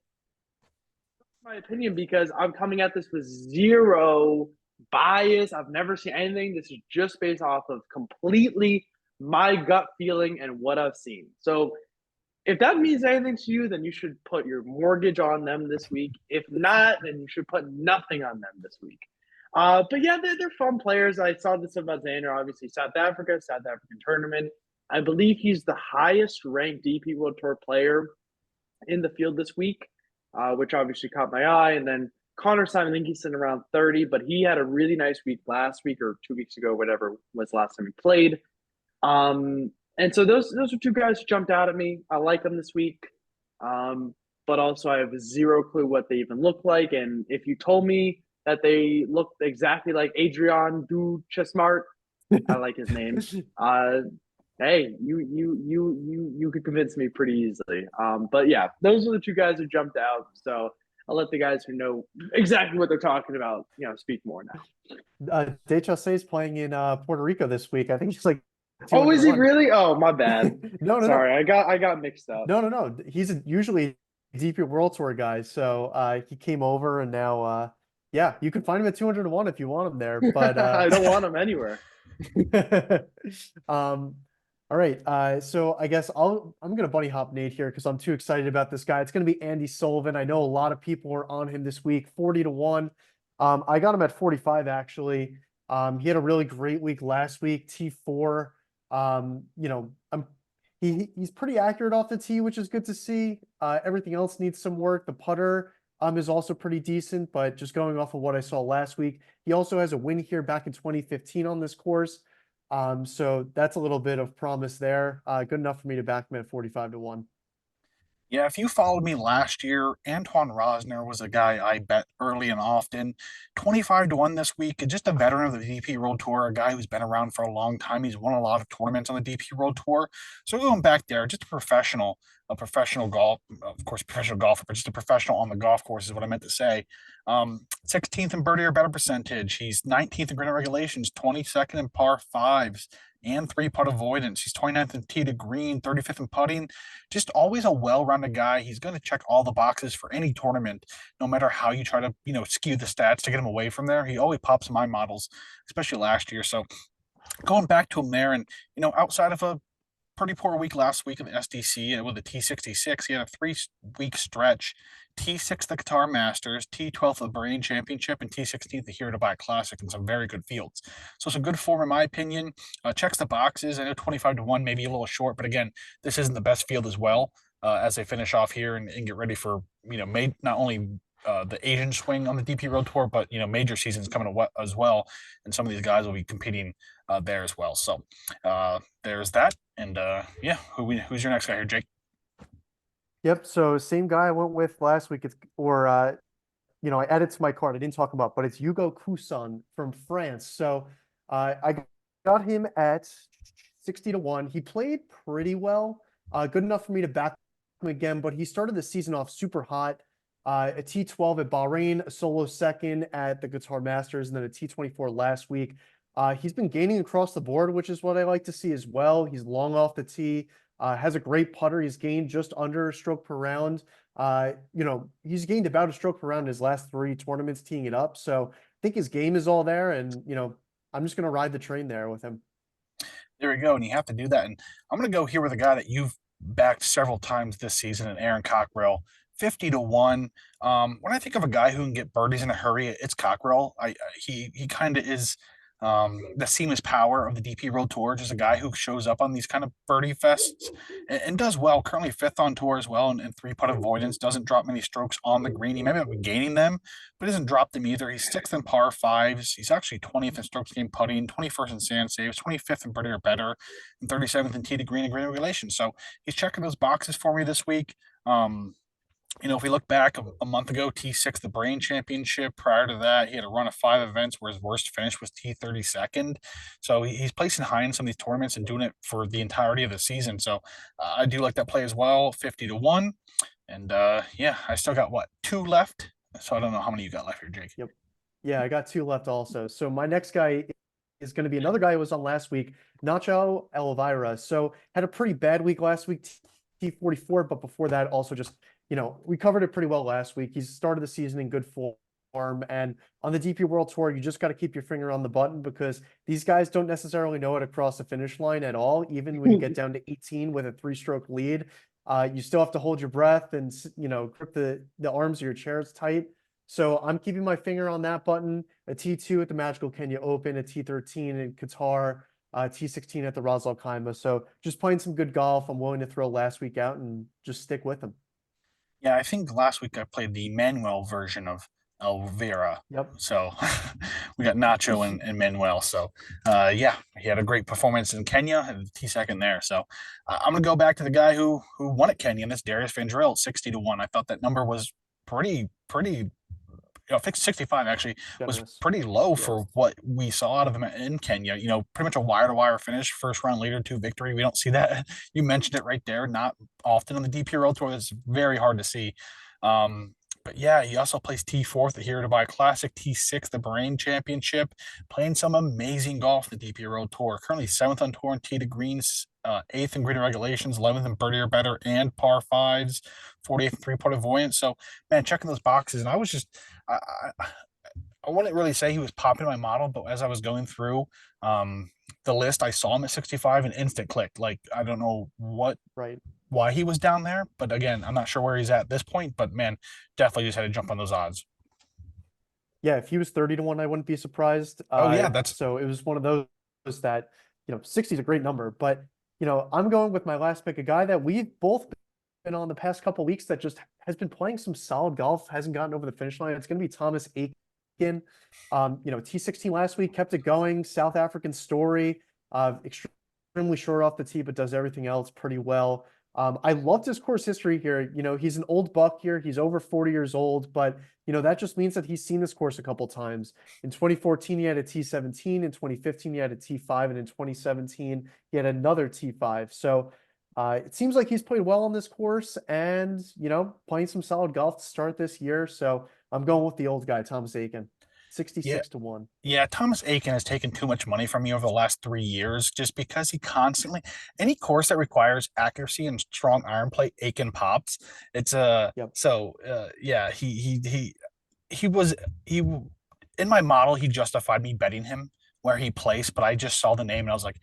my opinion, because I'm coming at this with zero bias. I've never seen anything. This is just based off of completely my gut feeling and what I've seen. So if that means anything to you, then you should put your mortgage on them this week. If not, then you should put nothing on them this week. But yeah, they're fun players. I saw this about Xander, obviously South African tournament. I believe he's the highest ranked DP World Tour player in the field this week, which obviously caught my eye. And then Connor Simon, I think he's sitting around 30, but he had a really nice week last week or 2 weeks ago, whatever was the last time he played. And so those are two guys who jumped out at me. I like them this week. But also I have zero clue what they even look like. And if you told me that they looked exactly like Adrian Du Chesmart, I like his name. Hey, you could convince me pretty easily. But yeah, those are the two guys who jumped out. So I'll let the guys who know exactly what they're talking about, speak more now. DHSA is playing in Puerto Rico this week. I think he's like Oh, is he 201. really? Oh, my bad. No. Sorry, I got mixed up. No. He's usually DP World Tour guy. So he came over and now yeah, you can find him at 201 if you want him there. But I don't want him anywhere. All right. So I guess I'm gonna bunny hop Nate here because I'm too excited about this guy. It's gonna be Andy Sullivan. I know a lot of people are on him this week, 40-1. I got him at 45 actually. He had a really great week last week, T4. He's pretty accurate off the tee, which is good to see. Everything else needs some work. The putter is also pretty decent, but just going off of what I saw last week, he also has a win here back in 2015 on this course. So that's a little bit of promise there. Good enough for me to back him at 45-1. Yeah, if you followed me last year, Antoine Rosner was a guy I bet early and often. 25-1 this week, and just a veteran of the DP World Tour, a guy who's been around for a long time. He's won a lot of tournaments on the DP World Tour. So going back there, just a professional golf, of course, professional golfer, but just a professional on the golf course is what I meant to say. 16th in birdie or better percentage. He's 19th in green regulations, 22nd in par fives and three putt avoidance. He's 29th in tee to green, 35th in putting. Just always a well-rounded guy. He's going to check all the boxes for any tournament, no matter how you try to, skew the stats to get him away from there. He always pops in my models, especially last year. So going back to him there, and outside of a pretty poor week last week of the SDC with the T66, he had a 3-week stretch. T6 the Qatar Masters, T12 the Bahrain Championship, and T16 the Here to Buy Classic, and some very good fields. So it's a good form in my opinion. Checks the boxes. I know 25-1 maybe a little short, but again, this isn't the best field as well as they finish off here and get ready for not only the Asian swing on the DP World Tour, but major seasons coming as well, and some of these guys will be competing there as well. So there's that, and yeah, who's your next guy here, Jake? Yep. So same guy I went with last week. I added to my card. I didn't talk about, but it's Hugo Cousson from France. So I got him at 60-1. He played pretty well, good enough for me to back him again. But he started the season off super hot. A T12 at Bahrain, a solo second at the Qatar Masters, and then a T24 last week. He's been gaining across the board, which is what I like to see as well. He's long off the tee. Has a great putter. He's gained just under a stroke per round. He's gained about a stroke per round in his last 3 tournaments teeing it up. So I think his game is all there, and I'm just going to ride the train there with him. There we go, and you have to do that. And I'm going to go here with a guy that you've backed several times this season, and Aaron Cockrell. 50-1. When I think of a guy who can get birdies in a hurry, it's Cockrell. He kind of is the seamless power of the DP World Tour, just a guy who shows up on these kind of birdie fests and does well. Currently 5th on tour as well, and 3-putt avoidance. Doesn't drop many strokes on the green. He may not be gaining them, but doesn't drop them either. He's 6th in par fives. He's actually 20th in strokes gained putting, 21st in sand saves, 25th in birdie or better, and 37th in tee to green and green regulations. So he's checking those boxes for me this week. If we look back a month ago, T6, the Bahrain Championship. Prior to that, he had a run of 5 events where his worst finish was T32nd. So he's placing high in some of these tournaments and doing it for the entirety of the season. So I do like that play as well, 50-1. And yeah, I still got 2 left. So I don't know how many you got left here, Jake. Yep. Yeah, I got 2 left also. So my next guy is going to be another guy who was on last week, Nacho Elvira. So had a pretty bad week last week, T44, but before that also just we covered it pretty well last week. He's started the season in good form. And on the DP World Tour, you just got to keep your finger on the button because these guys don't necessarily know how to cross the finish line at all. Even when you get down to 18 with a 3-stroke lead, you still have to hold your breath and grip the arms of your chairs tight. So I'm keeping my finger on that button. A T2 at the Magical Kenya Open, a T13 in Qatar, T16 at the Ras Al Khaimah. So just playing some good golf. I'm willing to throw last week out and just stick with them. Yeah, I think last week I played the Manuel version of Elvira. Yep. So we got Nacho and Manuel. So yeah, he had a great performance in Kenya and T2 there. So I'm gonna go back to the guy who won at Kenya, and that's Darius Van Drill, 60-1. I thought that number was pretty 65 actually was Generous. pretty low Yeah. for what we saw out of him in Kenya. Pretty much a wire-to-wire finish, first round leader to victory. We don't see that. You mentioned it right there. Not often on the DP World Tour. It's very hard to see. But yeah, he also plays T4 at the Here to Buy Classic, T6 the Bahrain Championship, playing some amazing golf in the DP World Tour. Currently 7th on tour in tee to greens, 8th in green regulations, 11th in birdie or better, and par fives, 48th in three-putt avoidance. So, man, checking those boxes, and I was just, I wouldn't really say he was popping my model, but as I was going through the list, I saw him at 65 and instant clicked. Like, I don't know Right. why he was down there, but again, I'm not sure where he's at this point. But man, definitely just had to jump on those odds. Yeah, if he was 30-1, I wouldn't be surprised. Oh yeah, that's So it was one of those that, 60 is a great number, but I'm going with my last pick, a guy that we've both been on the past couple weeks that just has been playing some solid golf, hasn't gotten over the finish line. It's going to be Thomas Aiken. T16 last week, kept it going. South African story, extremely short off the tee, but does everything else pretty well. I loved his course history here. He's an old buck here. He's over 40 years old, but that just means that he's seen this course a couple times. In 2014, he had a T17. In 2015, he had a T5, and in 2017, he had another T5. So it seems like he's played well on this course, and playing some solid golf to start this year. So I'm going with the old guy, Thomas Aiken, yeah. 66-1. Yeah, Thomas Aiken has taken too much money from me over the last 3 years just because he constantly any course that requires accuracy and strong iron play, Aiken pops. It's Yep. so yeah, he was he in my model, he justified me betting him where he placed, but I just saw the name and I was like,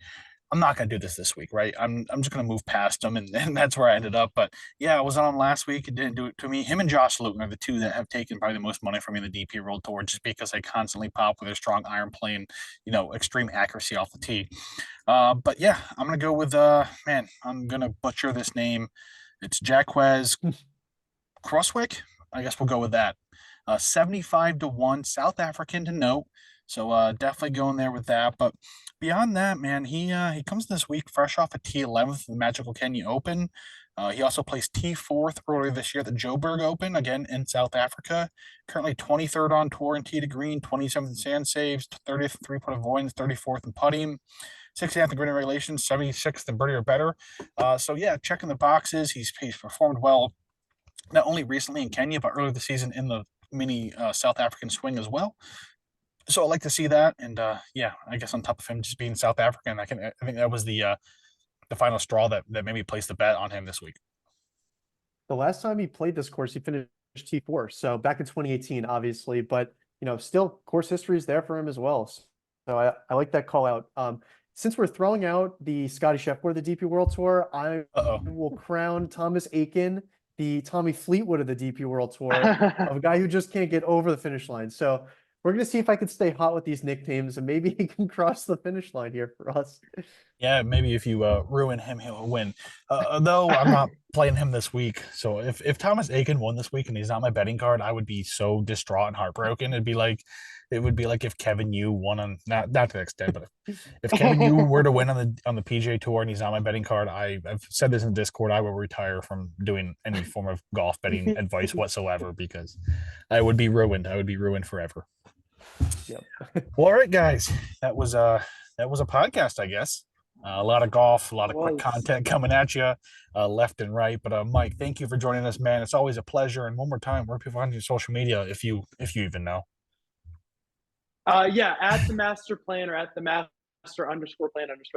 I'm not going to do this week, right? I'm just going to move past him, and that's where I ended up. But yeah, I was on him last week. It didn't do it to me. Him and Josh Luton are the two that have taken probably the most money from me in the DP World Tour, just because they constantly pop with their strong iron play and extreme accuracy off the tee. But yeah, I'm gonna go with man. I'm gonna butcher this name. It's Jacquez Crosswick. I guess we'll go with that. 75-1, South African to note. So definitely going there with that. But beyond that, man, he comes this week fresh off a T11th the Magical Kenya Open. He also placed T4th earlier this year at the Joburg Open, again in South Africa. Currently 23rd on tour in tee to green, 27th in sand saves, 30th in three-putt avoidance, 34th in putting, 60th in green regulations, 76th in birdie or better. So yeah, checking the boxes. He's performed well, not only recently in Kenya, but earlier this season in the mini South African swing as well. So I like to see that, and yeah, I guess on top of him just being South African, I think that was the final straw that made me place the bet on him this week. The last time he played this course, he finished T4. So back in 2018, obviously, but still course history is there for him as well. So I like that call out. Since we're throwing out the Scotty Scheffler, the DP World Tour, I will crown Thomas Aiken the Tommy Fleetwood of the DP World Tour, of a guy who just can't get over the finish line. So we're going to see if I can stay hot with these nicknames, and maybe he can cross the finish line here for us. Yeah, maybe if you ruin him, he'll win. Though I'm not playing him this week. So if Thomas Aiken won this week and he's not my betting card, I would be so distraught and heartbroken. It would be like if Kevin Yu won on not to the extent, but if Kevin Yu were to win on the PGA Tour and he's not my betting card, I've said this in Discord, I will retire from doing any form of golf betting advice whatsoever because I would be ruined. I would be ruined forever. Yep. Well, all right, guys, that was a podcast, I guess. A lot of golf, a lot of quick content coming at you left and right. But Mike, thank you for joining us, man. It's always a pleasure. And one more time, where people find your social media, if you even know. Yeah, at the master plan or at the master _plan_.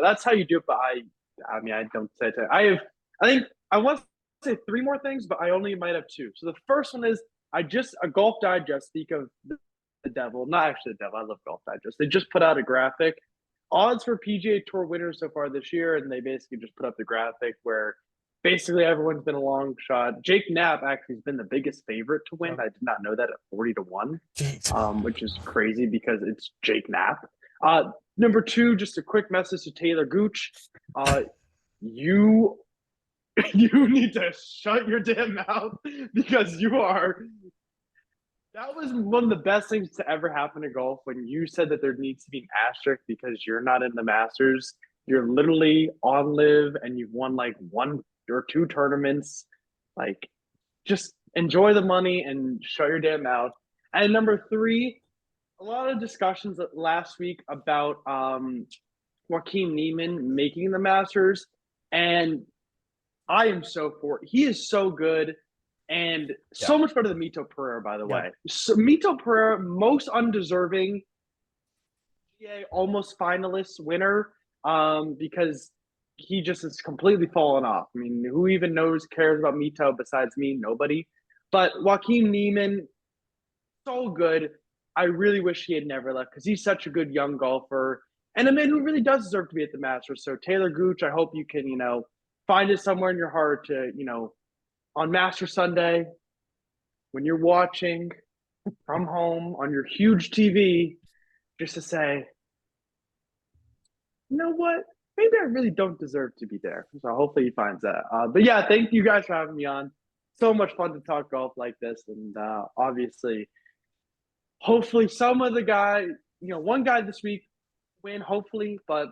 That's how you do it. But I mean, I don't say it. I think I want to say 3 more things, but I only might have 2. So the first one is a Golf Digest, speak of the devil, not actually the devil, I love Golf Digest. They just put out a graphic, odds for PGA Tour winners so far this year, and they basically just put up the graphic where basically everyone's been a long shot. Jake Knapp actually has been the biggest favorite to win. I did not know that at 40-1, which is crazy because it's Jake Knapp. Number 2, just a quick message to Taylor Gooch. You need to shut your damn mouth because that was one of the best things to ever happen to golf when you said that there needs to be an asterisk because you're not in the Masters. You're literally on live and you've won like 1 or 2 tournaments. Like, just enjoy the money and shut your damn mouth. And number 3, a lot of discussions last week about Joaquin Niemann making the Masters. And I am so for it. He is so good and so much better than Mito Pereira, by the way. So Mito Pereira, most undeserving PGA almost finalist winner, because he just has completely fallen off. I mean, who even cares about Mito besides me? Nobody. But Joaquin Niemann, so good. I really wish he had never left because he's such a good young golfer and a man who really does deserve to be at the Masters. So Taylor Gooch, I hope you can, find it somewhere in your heart to, on Master Sunday, when you're watching from home on your huge TV, just to say, you know what? Maybe I really don't deserve to be there. So hopefully he finds that. But yeah, thank you guys for having me on. So much fun to talk golf like this. And obviously, hopefully some of the guy, one guy this week win, hopefully, but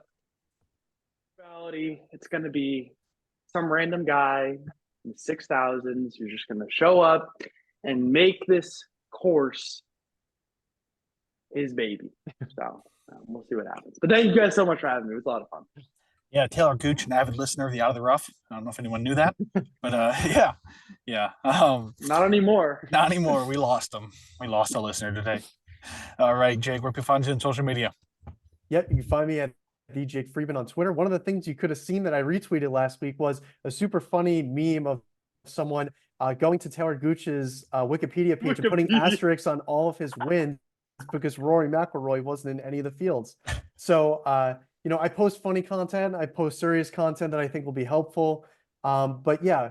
in reality, it's going to be some random guy in the 6,000s who's just going to show up and make this course his baby. So we'll see what happens. But thank you guys so much for having me. It was a lot of fun. Yeah, Taylor Gooch, an avid listener of the Out of the Rough. I don't know if anyone knew that, but yeah. Not anymore. Not anymore. We lost him. We lost a listener today. All right, Jake, where can we find you on social media? Yep, you can find me at Jake Freeman on Twitter. One of the things you could have seen that I retweeted last week was a super funny meme of someone going to Taylor Gooch's Wikipedia page and putting asterisks on all of his wins because Rory McIlroy wasn't in any of the fields. So, I post funny content. I post serious content that I think will be helpful. But yeah,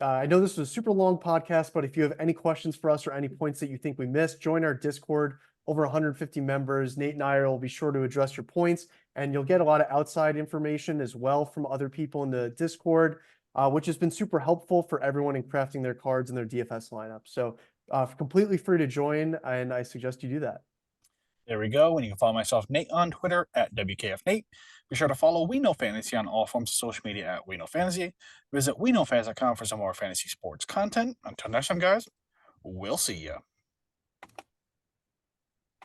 I know this was a super long podcast, but if you have any questions for us or any points that you think we missed, join our Discord. Over 150 members. Nate and I will be sure to address your points, and you'll get a lot of outside information as well from other people in the Discord, which has been super helpful for everyone in crafting their cards and their DFS lineup. So completely free to join, and I suggest you do that. There we go. And you can follow myself, Nate, on Twitter at WKFNate. Be sure to follow We Know Fantasy on all forms of social media at We Know Fantasy. Visit WeKnowFans.com for some more fantasy sports content. Until next time, guys, we'll see ya.